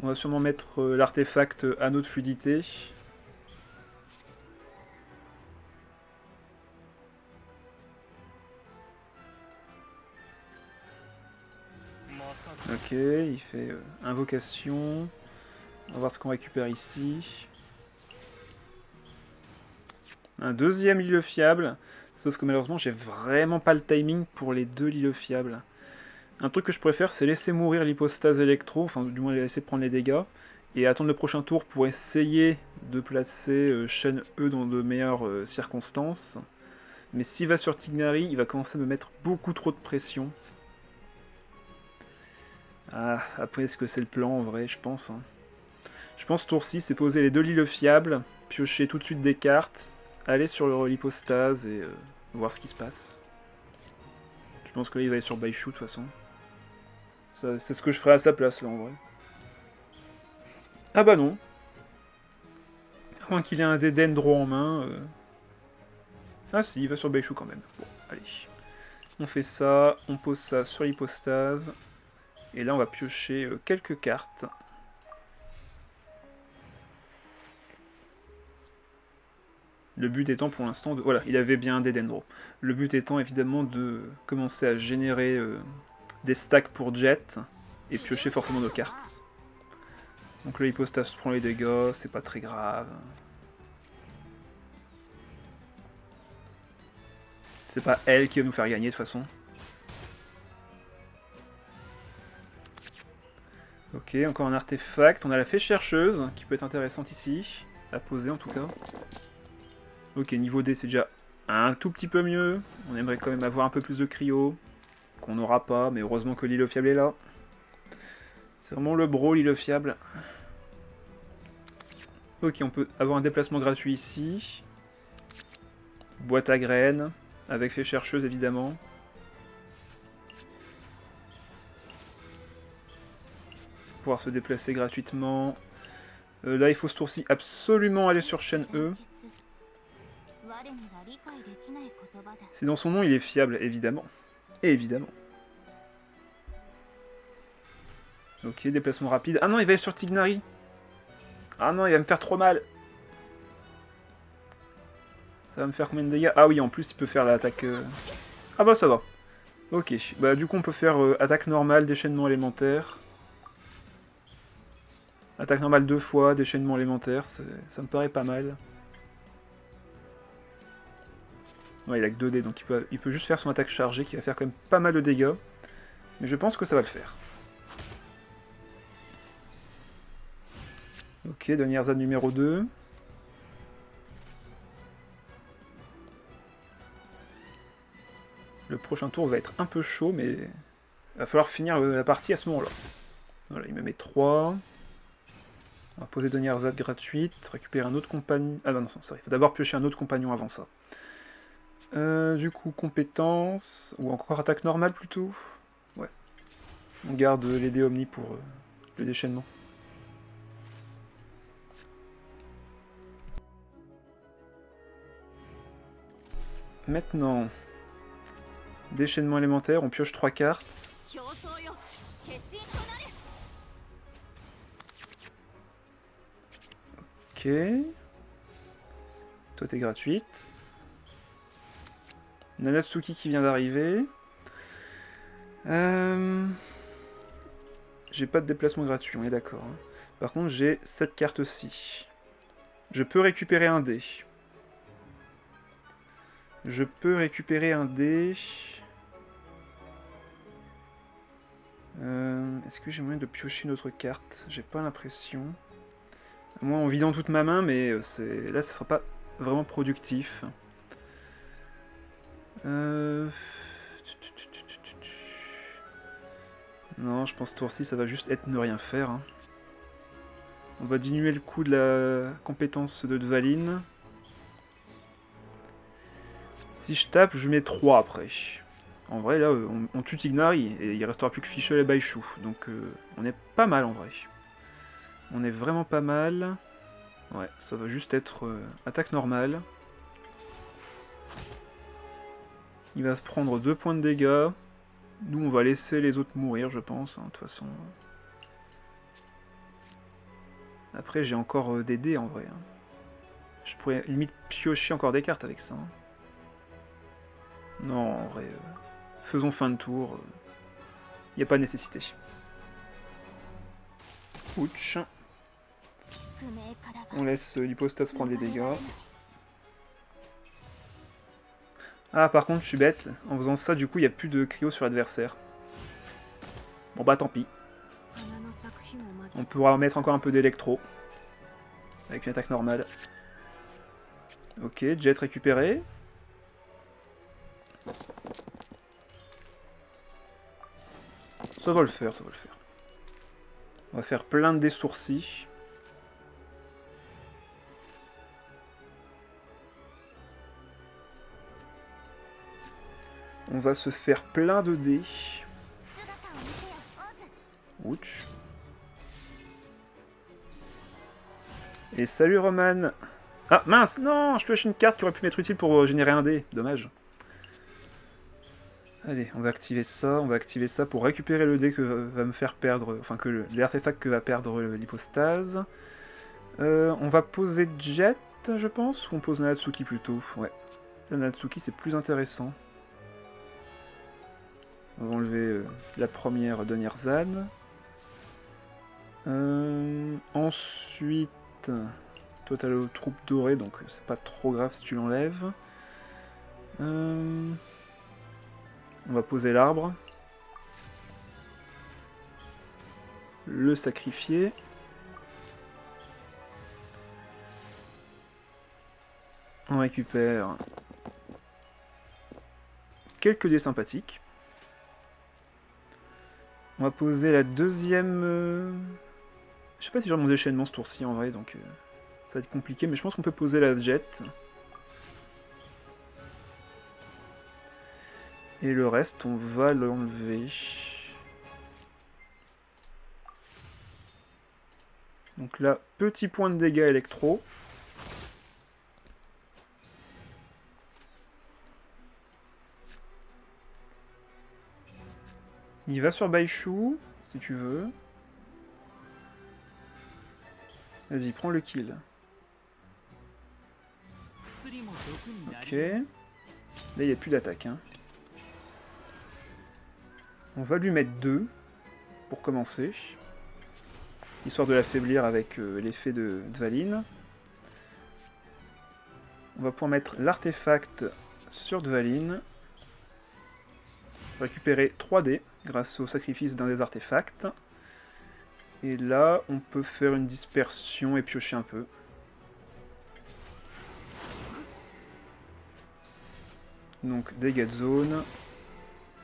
S1: On va sûrement mettre l'artefact anneau de fluidité. Ok, il fait invocation. On va voir ce qu'on récupère ici. Un deuxième île fiable. Sauf que malheureusement, j'ai vraiment pas le timing pour les deux îles fiables. Un truc que je préfère, c'est laisser mourir l'hypostase électro, enfin du moins laisser prendre les dégâts, et attendre le prochain tour pour essayer de placer Shen E dans de meilleures circonstances. Mais s'il va sur Tignari, il va commencer à me mettre beaucoup trop de pression. Ah, après, est-ce que c'est le plan en vrai, je pense. Hein. Je pense tour 6, c'est poser les deux îles fiables, piocher tout de suite des cartes, aller sur l'hypostase et voir ce qui se passe. Je pense que là, il va aller sur Baishu de toute façon. C'est ce que je ferais à sa place, là, en vrai. Ah bah non. À moins qu'il ait un Dendro en main. Ah si, il va sur Baishu quand même. Bon, allez. On fait ça, on pose ça sur l'hypostase. Et là, on va piocher quelques cartes. Le but étant pour l'instant de... Voilà, il avait bien un Dendro. Le but étant évidemment de commencer à générer des stacks pour Jet. Et piocher forcément nos cartes. Donc là, l'hypostase prend les dégâts, c'est pas très grave. C'est pas elle qui va nous faire gagner de toute façon. Ok, encore un artefact. On a la fée chercheuse, qui peut être intéressante ici. À poser en tout cas. Ok, niveau D c'est déjà un tout petit peu mieux. On aimerait quand même avoir un peu plus de cryo. Qu'on n'aura pas, mais heureusement que l'île fiable est là. C'est vraiment le bro, l'île fiable. Ok, on peut avoir un déplacement gratuit ici. Boîte à graines, avec fée chercheuse évidemment. Pouvoir se déplacer gratuitement. Là, il faut ce tour-ci absolument aller sur chaîne E. C'est dans son nom, il est fiable, évidemment. Et évidemment. Ok, déplacement rapide. Ah non, il va aller sur Tignari. Ah non, il va me faire trop mal. Ça va me faire combien de dégâts? Ah oui, en plus, il peut faire l'attaque... Ah bah, ça va. Ok, bah du coup, on peut faire attaque normale, déchaînement élémentaire. Attaque normale 2 fois, déchaînement élémentaire, ça me paraît pas mal. Ouais, il a que 2 dés, donc il peut juste faire son attaque chargée, qui va faire quand même pas mal de dégâts. Mais je pense que ça va le faire. Ok, dernière ZAD numéro 2. Le prochain tour va être un peu chaud, mais il va falloir finir la partie à ce moment-là. Voilà, il me met 3. On va poser dernière ZAD gratuite, récupérer un autre compagnon... Ah non, non, ça, il faut d'abord piocher un autre compagnon avant ça. Du coup, compétence, ou encore attaque normale plutôt. Ouais. On garde les dés Omni pour le déchaînement. Maintenant, déchaînement élémentaire, on pioche 3 cartes. Ok. Toi t'es gratuite. Nanatsuki qui vient d'arriver. J'ai pas de déplacement gratuit, on est d'accord. Hein. Par contre, j'ai cette carte-ci. Je peux récupérer un dé. Je peux récupérer un dé. Est-ce que j'ai moyen de piocher une autre carte? J'ai pas l'impression. Moi, en vidant toute ma main, mais là, ce sera pas vraiment productif. Non, je pense que tour-ci, ça va juste être ne rien faire. Hein. On va diminuer le coût de la compétence de Dvalin. Si je tape, je mets 3 après. En vrai, là, on tue Tignari, et il restera plus que Fischl et Baishu. Donc, on est pas mal, en vrai. On est vraiment pas mal. Ouais, ça va juste être attaque normale. Il va se prendre 2 points de dégâts. Nous, on va laisser les autres mourir, je pense, hein, de toute façon. Après, j'ai encore des dés, en vrai. Hein. Je pourrais limite piocher encore des cartes avec ça. Hein. Non, en vrai, faisons fin de tour. Il n'y a pas de nécessité. Ouch. On laisse l'hypostase prendre les dégâts. Ah, par contre, je suis bête. En faisant ça, du coup, il n'y a plus de cryo sur l'adversaire. Bon bah, tant pis. On pourra mettre encore un peu d'électro. Avec une attaque normale. Ok, jet récupéré. Ça va le faire, ça va le faire. On va faire plein de dés sourcils. On va se faire plein de dés. Ouch. Et salut Roman. Ah mince, non, je pioche une carte qui aurait pu m'être utile pour générer un dé. Dommage. Allez, on va activer ça pour récupérer le dé que va me faire perdre, enfin que l'artefact que va perdre l'hypostase. On va poser Jet, je pense, ou on pose Nanatsuki plutôt. Ouais, la Nanatsuki c'est plus intéressant. On va enlever la première de Nierzan. Ensuite, toi t'as le troupe doré, donc c'est pas trop grave si tu l'enlèves. On va poser l'arbre. Le sacrifier. On récupère quelques dés sympathiques. On va poser la deuxième... Je sais pas si j'ai mon déchaînement ce tour-ci en vrai, donc ça va être compliqué, mais je pense qu'on peut poser la jet. Et le reste, on va l'enlever. Donc là, petit point de dégâts électro. Il va sur Baishu, si tu veux. Vas-y, prends le kill. Ok. Là, il n'y a plus d'attaque. Hein. On va lui mettre 2 pour commencer. Histoire de l'affaiblir avec l'effet de Dvalin. On va pouvoir mettre l'artefact sur Dvalin. Récupérer 3 dés grâce au sacrifice d'un des artefacts. Et là, on peut faire une dispersion et piocher un peu. Donc, dégâts de zone.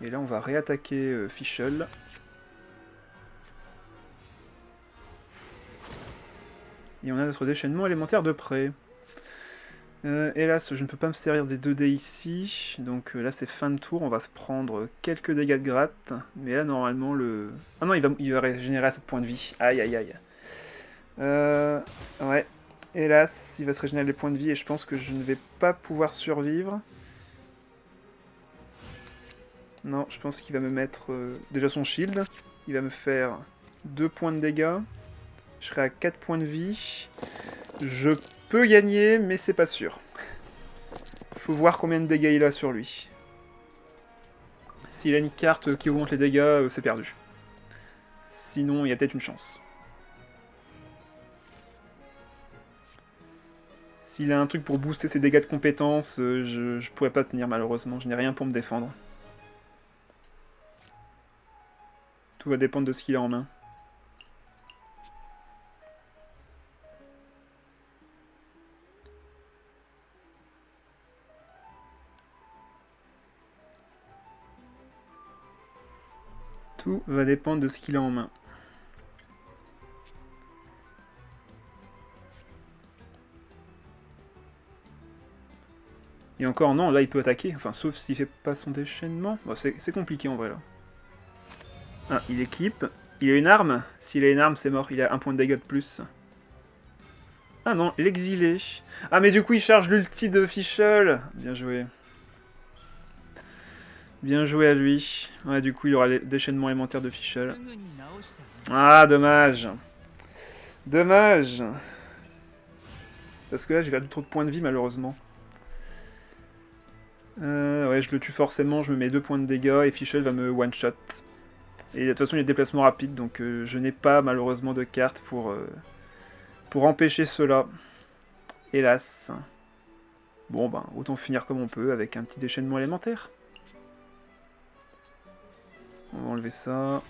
S1: Et là, on va réattaquer Fischl. Et on a notre déchaînement élémentaire de près. Hélas, je ne peux pas me servir des 2 dés ici. Donc là, c'est fin de tour. On va se prendre quelques dégâts de gratte. Mais là, normalement, le... Ah non, il va régénérer à 7 points de vie. Aïe, aïe, aïe. Ouais. Hélas, il va se régénérer les points de vie. Et je pense que je ne vais pas pouvoir survivre. Non, je pense qu'il va me mettre déjà son shield. Il va me faire 2 points de dégâts. Je serai à 4 points de vie. Je peux gagner, mais c'est pas sûr. Faut voir combien de dégâts il a sur lui. S'il a une carte qui augmente les dégâts, c'est perdu. Sinon, il y a peut-être une chance. S'il a un truc pour booster ses dégâts de compétences, je pourrais pas tenir malheureusement. Je n'ai rien pour me défendre. Tout va dépendre de ce qu'il a en main. Tout va dépendre de ce qu'il a en main. Et encore, non, là il peut attaquer, enfin sauf s'il fait pas son déchaînement. Bon, c'est compliqué en vrai là. Ah, il équipe. Il a une arme. S'il a une arme, c'est mort, il a un point de dégâts de plus. Ah non, l'exilé. Ah mais du coup il charge l'ulti de Fischl. Bien joué. Bien joué à lui. Ouais, du coup il aura le déchaînement élémentaire de Fischl. Ah, dommage. Dommage. Parce que là j'ai perdu trop de points de vie malheureusement. Ouais, je le tue forcément, je me mets 2 points de dégâts et Fischl va me one-shot. Et de toute façon il y a déplacement rapide, donc je n'ai pas malheureusement de carte pour empêcher cela. Hélas. Bon ben, autant finir comme on peut avec un petit déchaînement élémentaire. On va enlever ça.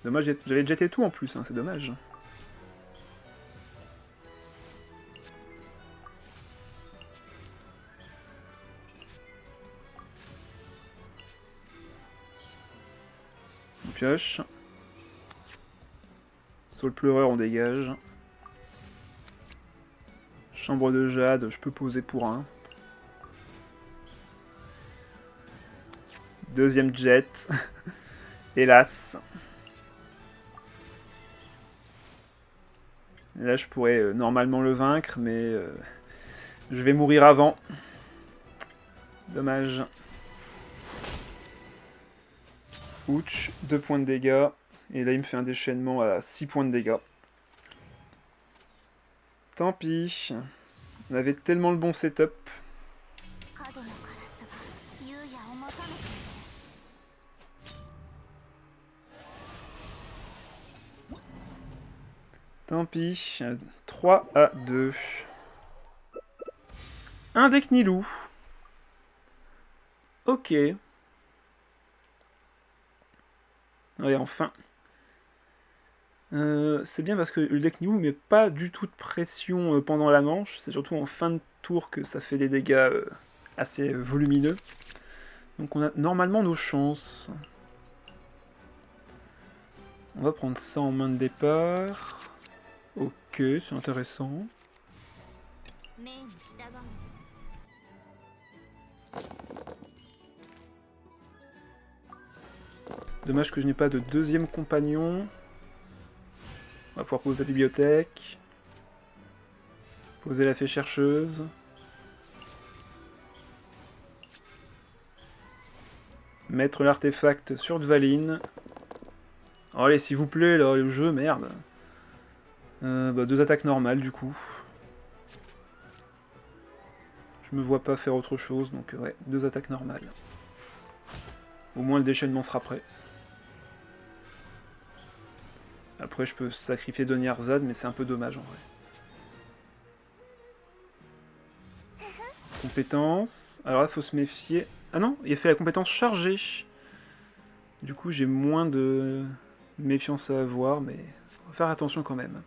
S1: Dommage, j'avais jeté tout en plus, hein, c'est dommage. On pioche. Sur le pleureur, on dégage. Chambre de jade, je peux poser pour un. Deuxième jet. Hélas. Et là, je pourrais normalement le vaincre, mais je vais mourir avant. Dommage. Ouch, 2 points de dégâts. Et là, il me fait un déchaînement à 6 points de dégâts. Tant pis. On avait tellement le bon setup. Tant pis. 3 à 2. Un deck Nilou. Ok. Ouais, enfin. C'est bien parce que le deck Niwu met pas du tout de pression pendant la manche. C'est surtout en fin de tour que ça fait des dégâts assez volumineux. Donc on a normalement nos chances. On va prendre ça en main de départ. Ok, c'est intéressant. Dommage que je n'ai pas de deuxième compagnon. On va pouvoir poser la bibliothèque. Poser la fée chercheuse. Mettre l'artefact sur Dvalin. Oh, allez, s'il vous plaît, là, le jeu, merde. Bah, 2 attaques normales, du coup. Je me vois pas faire autre chose, donc ouais, 2 attaques normales. Au moins, le déchaînement sera prêt. Après, je peux sacrifier Doniarzad, mais c'est un peu dommage, en vrai. Compétence. Alors là, faut se méfier. Ah non, il a fait la compétence chargée. Du coup, j'ai moins de méfiance à avoir, mais on va faire attention quand même.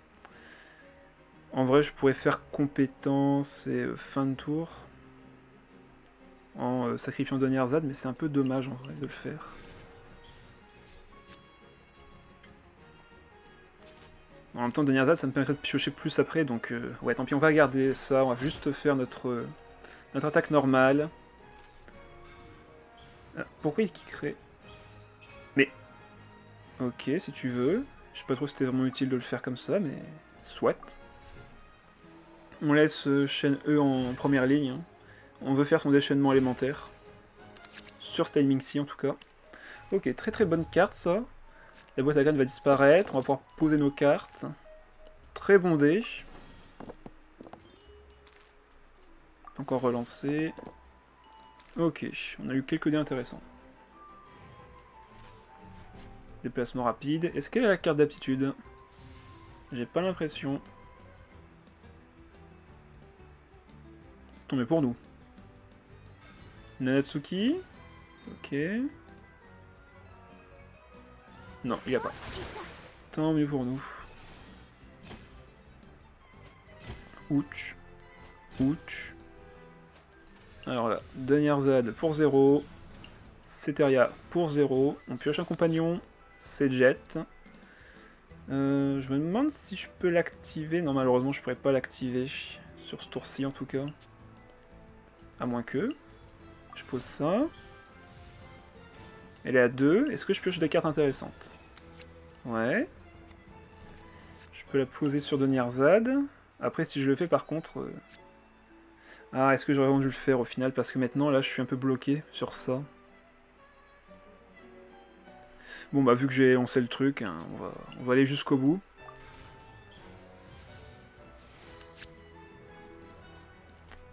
S1: En vrai, je pourrais faire compétence et fin de tour en sacrifiant Doniarzad, mais c'est un peu dommage en vrai de le faire. En même temps, Doniarzad, ça me permettrait de piocher plus après, donc ouais, tant pis, on va garder ça, on va juste faire notre attaque normale. Ah, pourquoi il kickerait? Mais, ok, si tu veux. Je sais pas trop si c'était vraiment utile de le faire comme ça, mais soit. On laisse chaîne E en première ligne. Hein. On veut faire son déchaînement élémentaire. Sur ce timing-ci, en tout cas. Ok, très très bonne carte, ça. La boîte à graines va disparaître. On va pouvoir poser nos cartes. Très bon dé. Encore relancer. Ok, on a eu quelques dés intéressants. Déplacement rapide. Est-ce qu'elle a la carte d'aptitude? J'ai pas l'impression. Tombé pour nous. Nanatsuki. Ok. Non, il n'y a pas. Tant mieux pour nous. Ouch. Ouch. Alors là, Doniarzad pour 0. Ceteria pour 0. On pioche un compagnon. C'est Jet. Je me demande si je peux l'activer. Non, malheureusement, je pourrais pas l'activer. Sur ce tour-ci, en tout cas. À moins que. Je pose ça. Elle est à 2. Est-ce que je pioche des cartes intéressantes? Ouais. Je peux la poser sur Doniarzad. Après, si je le fais, par contre... Ah, est-ce que j'aurais vraiment dû le faire au final? Parce que maintenant, là, je suis un peu bloqué sur ça. Bon, bah, vu que j'ai lancé le truc, hein, on va aller jusqu'au bout.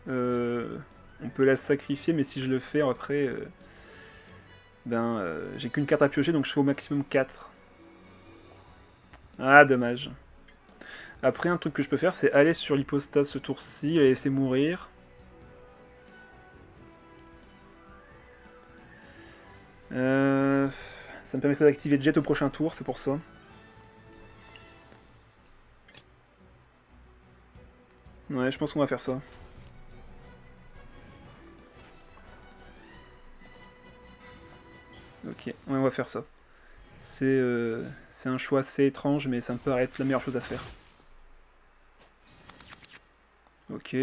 S1: On peut la sacrifier, mais si je le fais, après... j'ai qu'une carte à piocher, donc je serai au maximum 4. Ah, dommage. Après, un truc que je peux faire, c'est aller sur l'hypostase ce tour-ci, la laisser mourir. Ça me permettrait d'activer Jet au prochain tour, c'est pour ça. Ouais, je pense qu'on va faire ça. Ok, ouais, on va faire ça. C'est un choix assez étrange, mais ça me paraît être la meilleure chose à faire. Ok.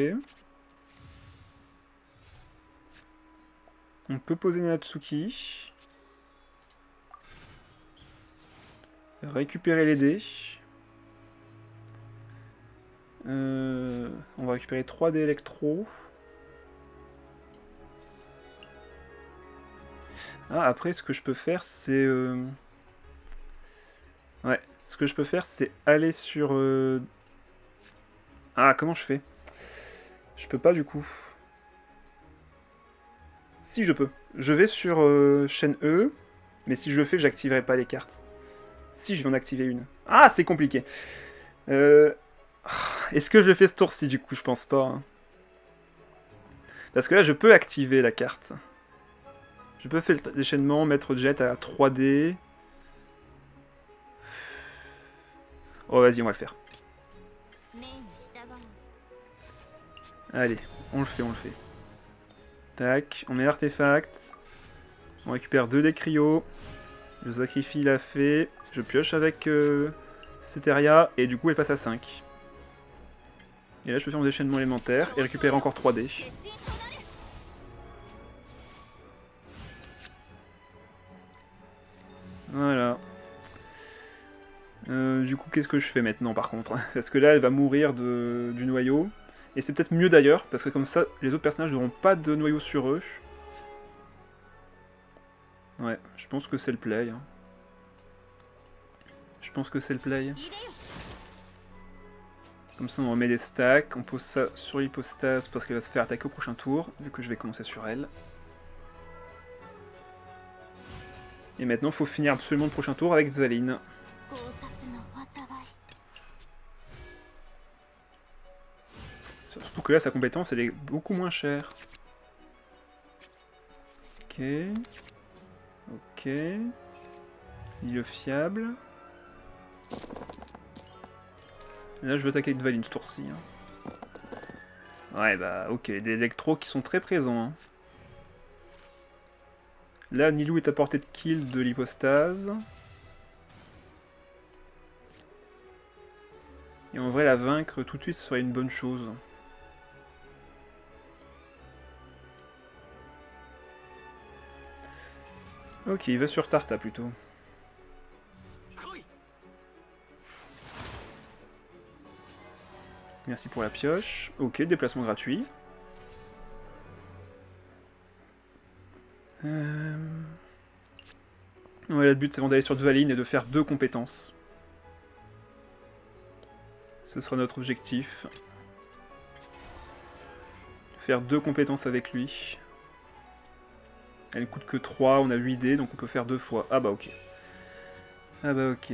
S1: On peut poser Natsuki. Récupérer les dés. On va récupérer 3 dés électro. Ah, après, ce que je peux faire, c'est... Ouais, ce que je peux faire, c'est aller sur... Ah, comment je fais? Je peux pas, du coup. Si, je peux. Je vais sur chaîne E, mais si je le fais, j'activerai pas les cartes. Si, je vais en activer une. Ah, c'est compliqué. Est-ce que je le fais ce tour-ci, du coup? Je pense pas. Hein. Parce que là, je peux activer la carte. Je peux faire le déchaînement, mettre jet à 3D. Oh, vas-y, on va le faire. Allez, on le fait, on le fait. Tac, on met l'artefact. On récupère 2 des cryos. Je sacrifie la fée. Je pioche avec Ceteria. Et du coup, elle passe à 5. Et là, je peux faire mon déchaînement élémentaire et récupérer encore 3D. Voilà. Du coup, qu'est-ce que je fais maintenant, par contre? Parce que là, elle va mourir du noyau. Et c'est peut-être mieux d'ailleurs, parce que comme ça, les autres personnages n'auront pas de noyau sur eux. Ouais, je pense que c'est le play. Hein. Je pense que c'est le play. Comme ça, on remet des stacks. On pose ça sur l'hypostase parce qu'elle va se faire attaquer au prochain tour, vu que je vais commencer sur elle. Et maintenant, il faut finir absolument le prochain tour avec Zaline. Surtout que là, sa compétence, elle est beaucoup moins chère. Ok. Ok. Milieu fiable. Et là, je veux attaquer avec Valine ce tour-ci. Hein. Ouais, bah, ok. Des électros qui sont très présents. Hein. Là, Nilou est à portée de kill de l'hypostase. Et en vrai, la vaincre tout de suite serait une bonne chose. Ok, il va sur Tarta plutôt. Merci pour la pioche. Ok, déplacement gratuit. Ouais, le but c'est d'aller sur Dvalin et de faire 2 compétences. Ce sera notre objectif. Faire 2 compétences avec lui. Elle coûte que 3, on a 8 dés, donc on peut faire 2 fois. Ah bah ok. Ah bah ok.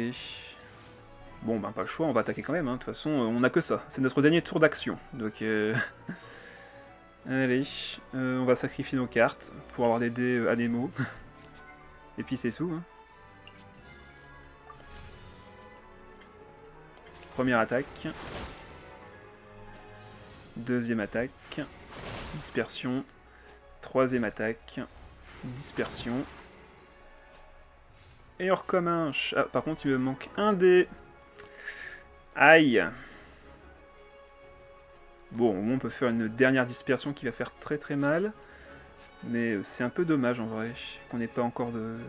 S1: Bon bah pas le choix, on va attaquer quand même, hein. De toute façon on a que ça. C'est notre dernier tour d'action. Donc allez, on va sacrifier nos cartes pour avoir des dés anémaux. Et puis c'est tout. Hein. Première attaque. Deuxième attaque. Dispersion. Troisième attaque. Dispersion. Et on recommence. Ah, par contre, il me manque un dé. Aïe. Bon, au moins on peut faire une dernière dispersion qui va faire très très mal. Mais c'est un peu dommage en vrai qu'on n'ait pas encore de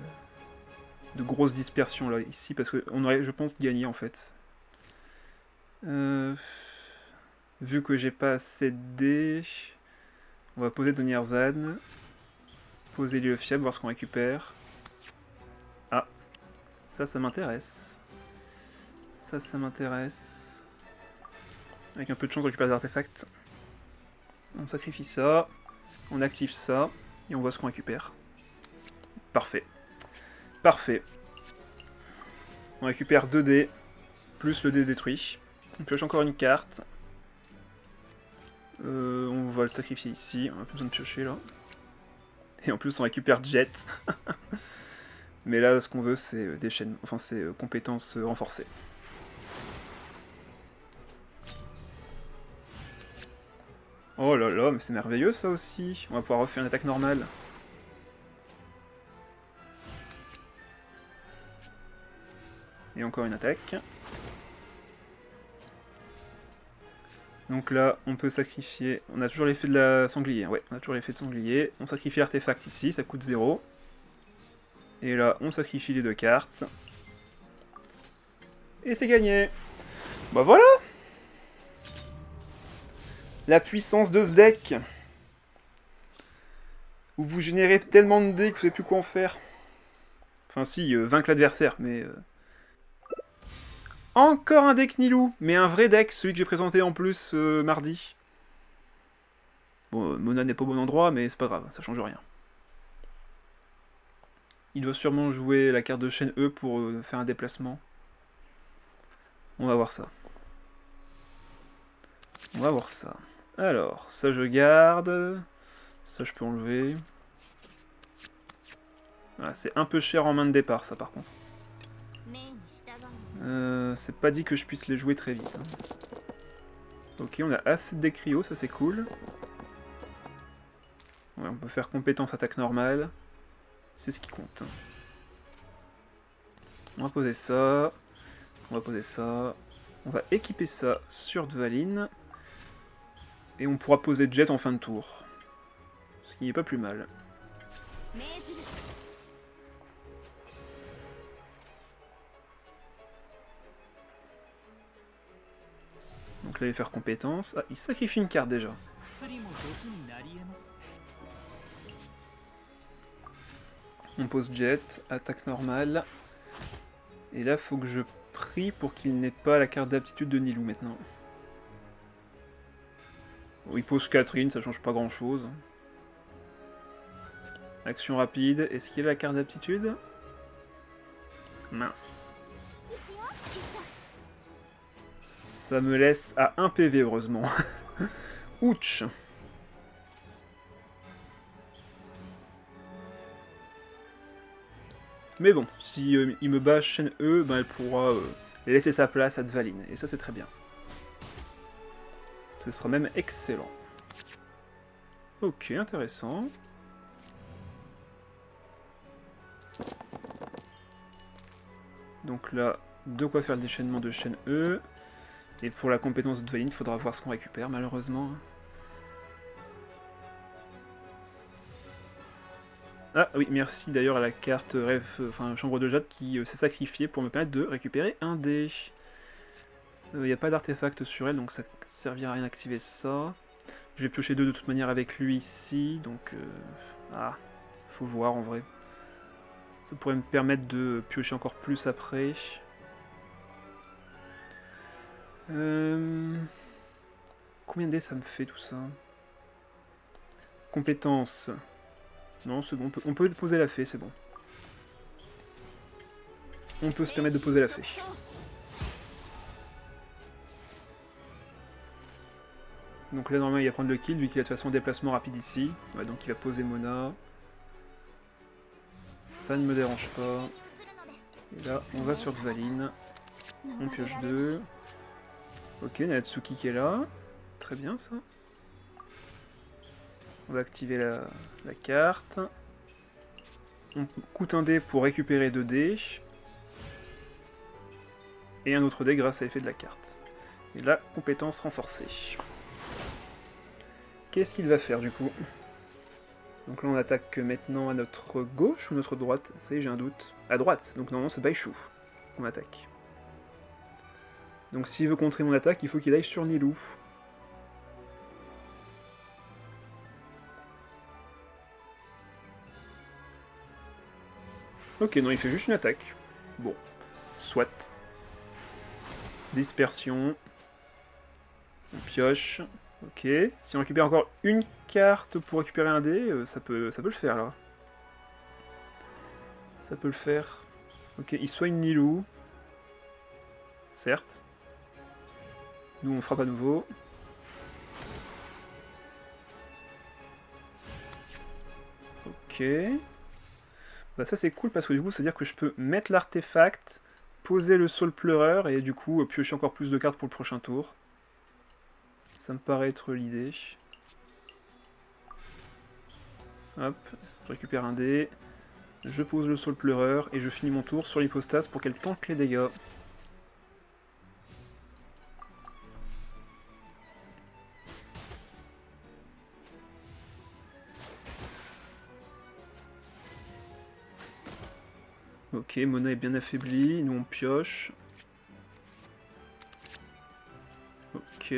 S1: grosses dispersions là ici. Parce qu'on aurait, je pense, gagné en fait. Vu que j'ai pas assez de dés, on va poser Donnierzan. Poser lieu fiable, voir ce qu'on récupère. Ah, ça m'intéresse. Ça m'intéresse. Avec un peu de chance, on récupère des artefacts. On sacrifie ça. On active ça. Et on voit ce qu'on récupère. Parfait. Parfait. On récupère 2 dés. Plus le dé détruit. On pioche encore une carte. On va le sacrifier ici. On a plus besoin de piocher là. Et en plus, on récupère Jet. Mais là, ce qu'on veut, c'est des chaînes. Enfin, c'est compétences renforcées. Oh là là, mais c'est merveilleux ça aussi. On va pouvoir refaire une attaque normale. Et encore une attaque. Donc là, on peut sacrifier... On a toujours l'effet de la sanglier. Ouais, on a toujours l'effet de sanglier. On sacrifie l'artefact ici, ça coûte 0. Et là, on sacrifie les 2 cartes. Et c'est gagné. Bah voilà. La puissance de ce deck. Où vous générez tellement de dés que vous savez plus quoi en faire. Enfin si, vaincre l'adversaire, mais... Encore un deck Nilou, mais un vrai deck, celui que j'ai présenté en plus mardi. Bon, Mona n'est pas au bon endroit, mais c'est pas grave, ça change rien. Il doit sûrement jouer la carte de chaîne E pour faire un déplacement. On va voir ça. On va voir ça. Alors, ça je garde. Ça je peux enlever. Voilà, c'est un peu cher en main de départ, ça par contre. C'est pas dit que je puisse les jouer très vite. Hein. Ok, on a assez de décryos, ça c'est cool. Ouais, on peut faire compétence attaque normale. C'est ce qui compte. On va poser ça. On va poser ça. On va équiper ça sur Dvalin. Et on pourra poser Jet en fin de tour. Ce qui n'est pas plus mal. Donc là, il va faire compétence. Ah, il sacrifie une carte déjà. On pose Jet, attaque normale. Et là, faut que je prie pour qu'il n'ait pas la carte d'aptitude de Nilou maintenant. Bon, il pose Catherine, ça change pas grand chose. Action rapide, est-ce qu'il a la carte d'aptitude? Mince. Ça me laisse à 1 PV heureusement. Ouch. Mais bon, si il me bat chaîne E, ben elle pourra laisser sa place à Dvalin. Et ça c'est très bien. Ce sera même excellent. Ok, intéressant. Donc là, de quoi faire le déchaînement de chaîne E. Et pour la compétence de Dvalin, il faudra voir ce qu'on récupère malheureusement. Ah oui, merci d'ailleurs à la carte rêve, enfin chambre de jade qui s'est sacrifiée pour me permettre de récupérer un dé. Il n'y a pas d'artefact sur elle, donc ça servira à rien d'activer ça. Je vais piocher 2 de toute manière avec lui ici, donc... Ah, faut voir en vrai. Ça pourrait me permettre de piocher encore plus après. Combien de dés ça me fait tout ça? Compétences. Non, c'est bon, on peut poser la fée, c'est bon. On peut se permettre de poser la fée. Donc là, normalement, il va prendre le kill, vu qu'il a de toute façon déplacement rapide ici. Ouais, donc il va poser Mona. Ça ne me dérange pas. Et là, on va sur Dvalin. On pioche 2. Ok, Natsuki qui est là. Très bien, ça. On va activer la carte. On coûte un dé pour récupérer 2 dés. Et un autre dé grâce à l'effet de la carte. Et là, compétence renforcée. Qu'est-ce qu'il va faire du coup? Donc là on attaque maintenant à notre gauche ou notre droite? Ça y est, j'ai un doute. À droite, donc normalement c'est Baishu qu'on attaque. Donc s'il veut contrer mon attaque, il faut qu'il aille sur Nilou. Ok, non, il fait juste une attaque. Bon, soit. Dispersion. On pioche. Ok, si on récupère encore une carte pour récupérer un dé, ça peut le faire là. Ça peut le faire. Ok, il soigne Nilou. Certes. Nous on frappe à nouveau. Ok. Bah ça c'est cool parce que du coup ça veut dire que je peux mettre l'artefact, poser le Soul Pleureur et du coup piocher encore plus de cartes pour le prochain tour. Ça me paraît être l'idée. Hop, je récupère un dé. Je pose le Soul Pleureur et je finis mon tour sur l'hypostase pour qu'elle tanque les dégâts. Ok, Mona est bien affaiblie, nous on pioche. Ok.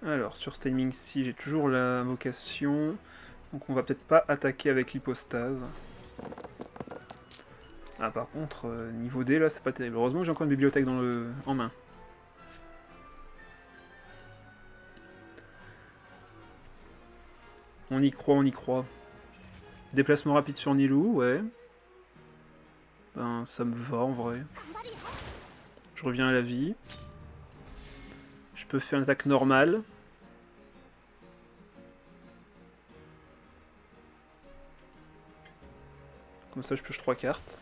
S1: Alors, sur ce timing-ci, j'ai toujours l'invocation. Donc on va peut-être pas attaquer avec l'hypostase. Ah par contre, niveau D là, c'est pas terrible. Heureusement que j'ai encore une bibliothèque en main. On y croit, on y croit. Déplacement rapide sur Nilou, ouais. Ben, ça me va en vrai. Je reviens à la vie. Je peux faire une attaque normale. Comme ça je pioche 3 cartes.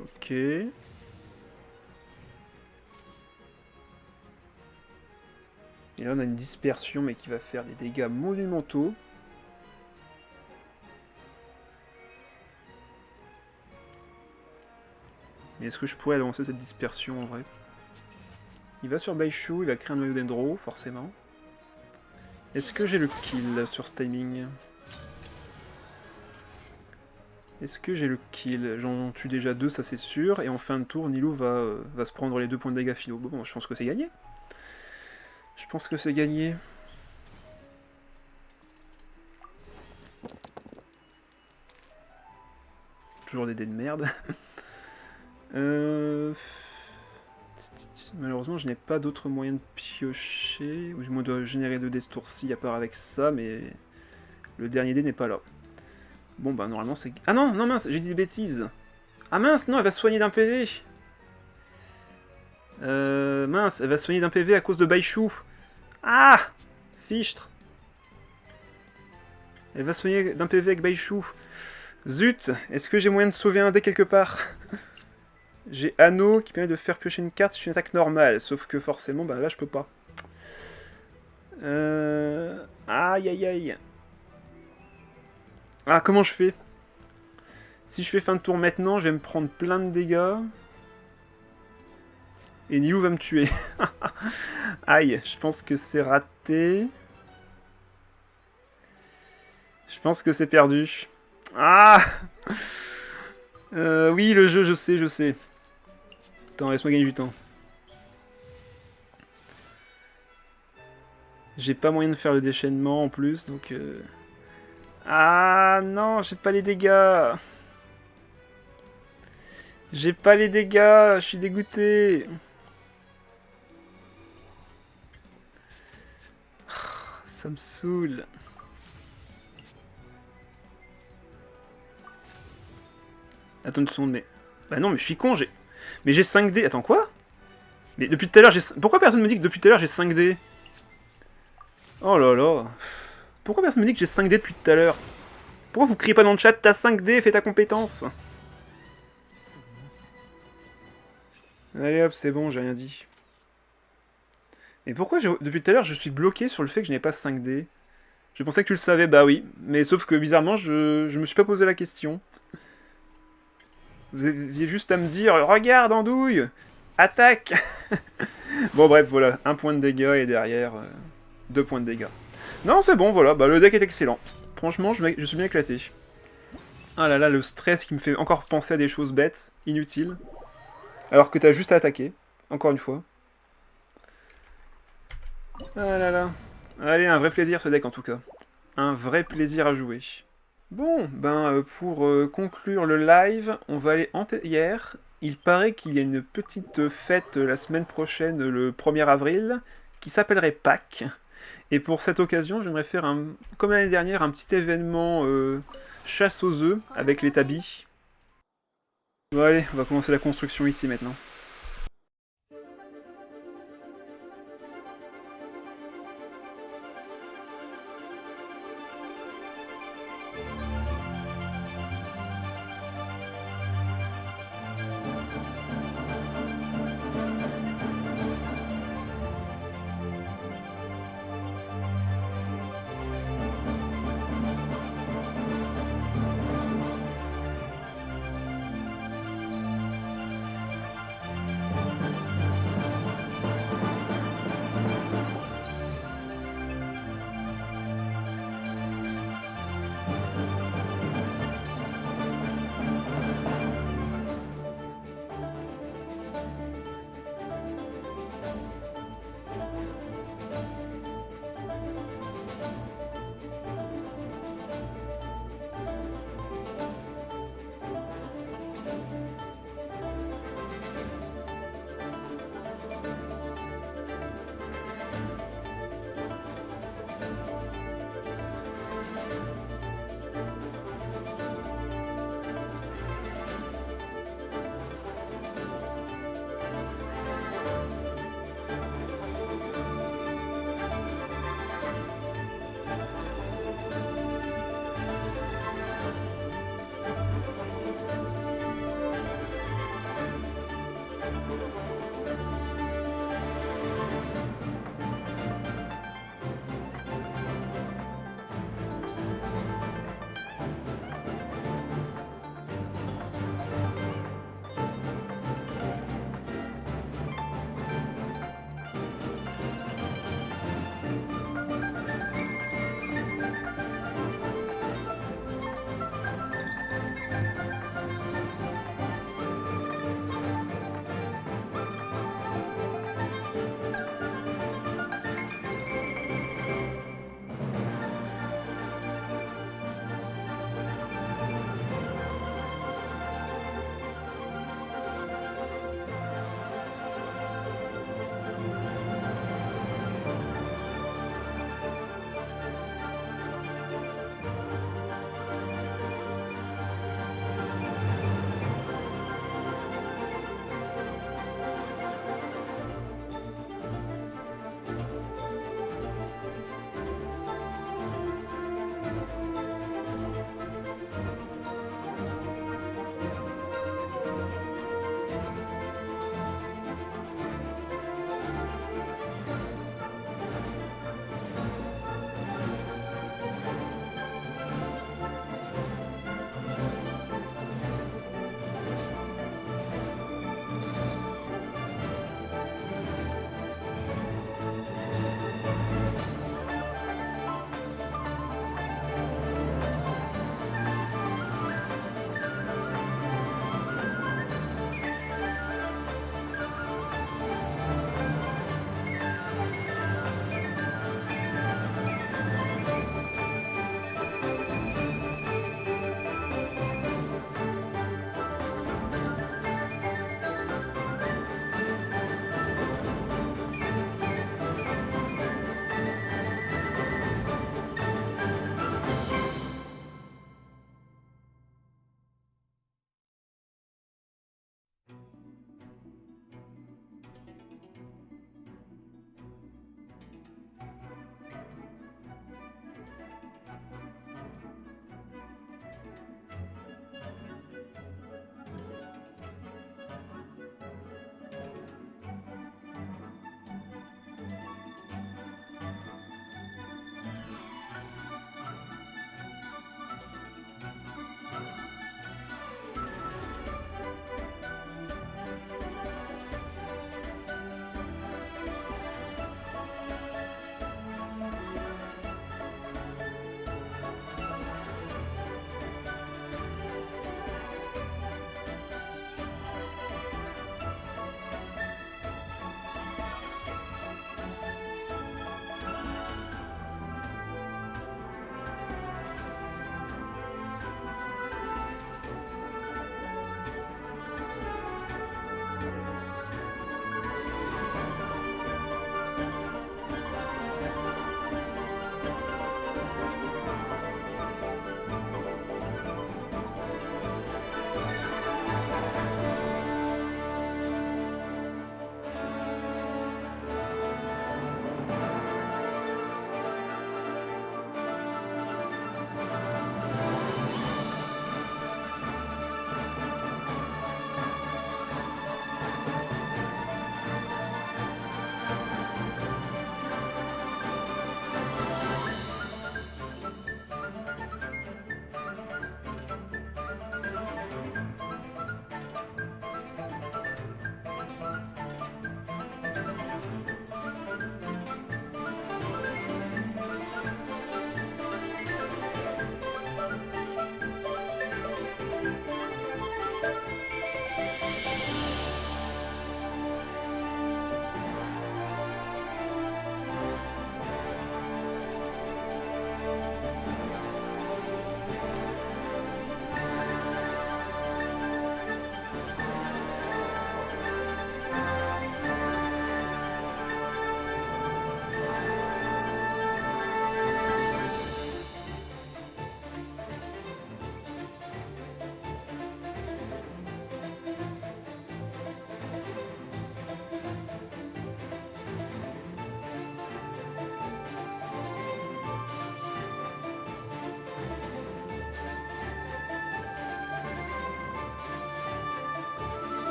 S1: Ok. Et là on a une dispersion mais qui va faire des dégâts monumentaux. Mais est-ce que je pourrais lancer cette dispersion en vrai? Il va sur Baishu, il va créer un noyau d'Endro, forcément. Est-ce que j'ai le kill sur ce timing? Est-ce que j'ai le kill? J'en tue déjà 2, ça c'est sûr. Et en fin de tour, Nilou va se prendre les 2 points de dégâts finaux. Bon, je pense que c'est gagné. Je pense que c'est gagné. Toujours des dés de merde. Malheureusement, je n'ai pas d'autre moyen de piocher, ou du moins de générer 2 dés ce tour-ci, à part avec ça, mais le dernier dé n'est pas là. Bon, bah normalement c'est... Ah non, non mince, j'ai dit des bêtises. Ah mince, non, elle va se soigner d'un PV. Mince, elle va se soigner d'un PV à cause de Baishu. Ah, fichtre. Elle va se soigner d'un PV avec Baishu. Zut, est-ce que j'ai moyen de sauver un dé quelque part? J'ai Anneau qui permet de faire piocher une carte sur une attaque normale, sauf que forcément, bah là je peux pas. Aïe aïe aïe. Ah, comment je fais? Si je fais fin de tour maintenant, je vais me prendre plein de dégâts. Et Nilou va me tuer. Aïe, je pense que c'est raté. Je pense que c'est perdu. Ah oui, le jeu, je sais, je sais. Attends, laisse-moi gagner du temps. J'ai pas moyen de faire le déchaînement en plus, donc... Ah non, j'ai pas les dégâts. J'ai pas les dégâts, je suis dégoûté. Ça me saoule. Attends une seconde, mais... Bah non, mais je suis con, j'ai... Mais j'ai 5 dés... Attends, quoi? Mais depuis tout à l'heure, j'ai... Pourquoi personne me dit que depuis tout à l'heure, j'ai 5 dés? Oh là là. Pourquoi personne me dit que j'ai 5 dés depuis tout à l'heure? Pourquoi vous criez pas dans le chat, t'as 5 dés, fais ta compétence? Allez hop, c'est bon, j'ai rien dit. Mais pourquoi depuis tout à l'heure, je suis bloqué sur le fait que je n'ai pas 5 dés? Je pensais que tu le savais, bah oui. Mais sauf que bizarrement, je me suis pas posé la question. Vous aviez juste à me dire, regarde Andouille, attaque. Bon bref, voilà, 1 point de dégâts et derrière 2 points de dégâts. Non, c'est bon, voilà, bah le deck est excellent. Franchement, je suis bien éclaté. Ah là là, le stress qui me fait encore penser à des choses bêtes, inutiles. Alors que t'as juste à attaquer, encore une fois. Ah là là. Allez, un vrai plaisir ce deck en tout cas. Un vrai plaisir à jouer. Bon, ben pour conclure le live, on va aller en hier. Il paraît qu'il y a une petite fête la semaine prochaine, le 1er avril, qui s'appellerait Pâques. Et pour cette occasion, j'aimerais faire, comme l'année dernière, un petit événement chasse aux œufs avec les tabis. Bon allez, on va commencer la construction ici maintenant.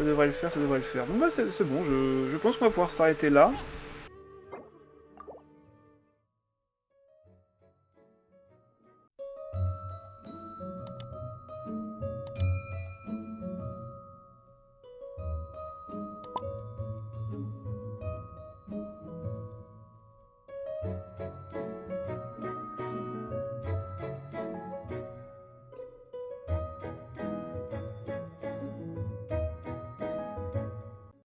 S1: Ça devrait le faire, ça devrait le faire. Bon bah c'est bon, je pense qu'on va pouvoir s'arrêter là.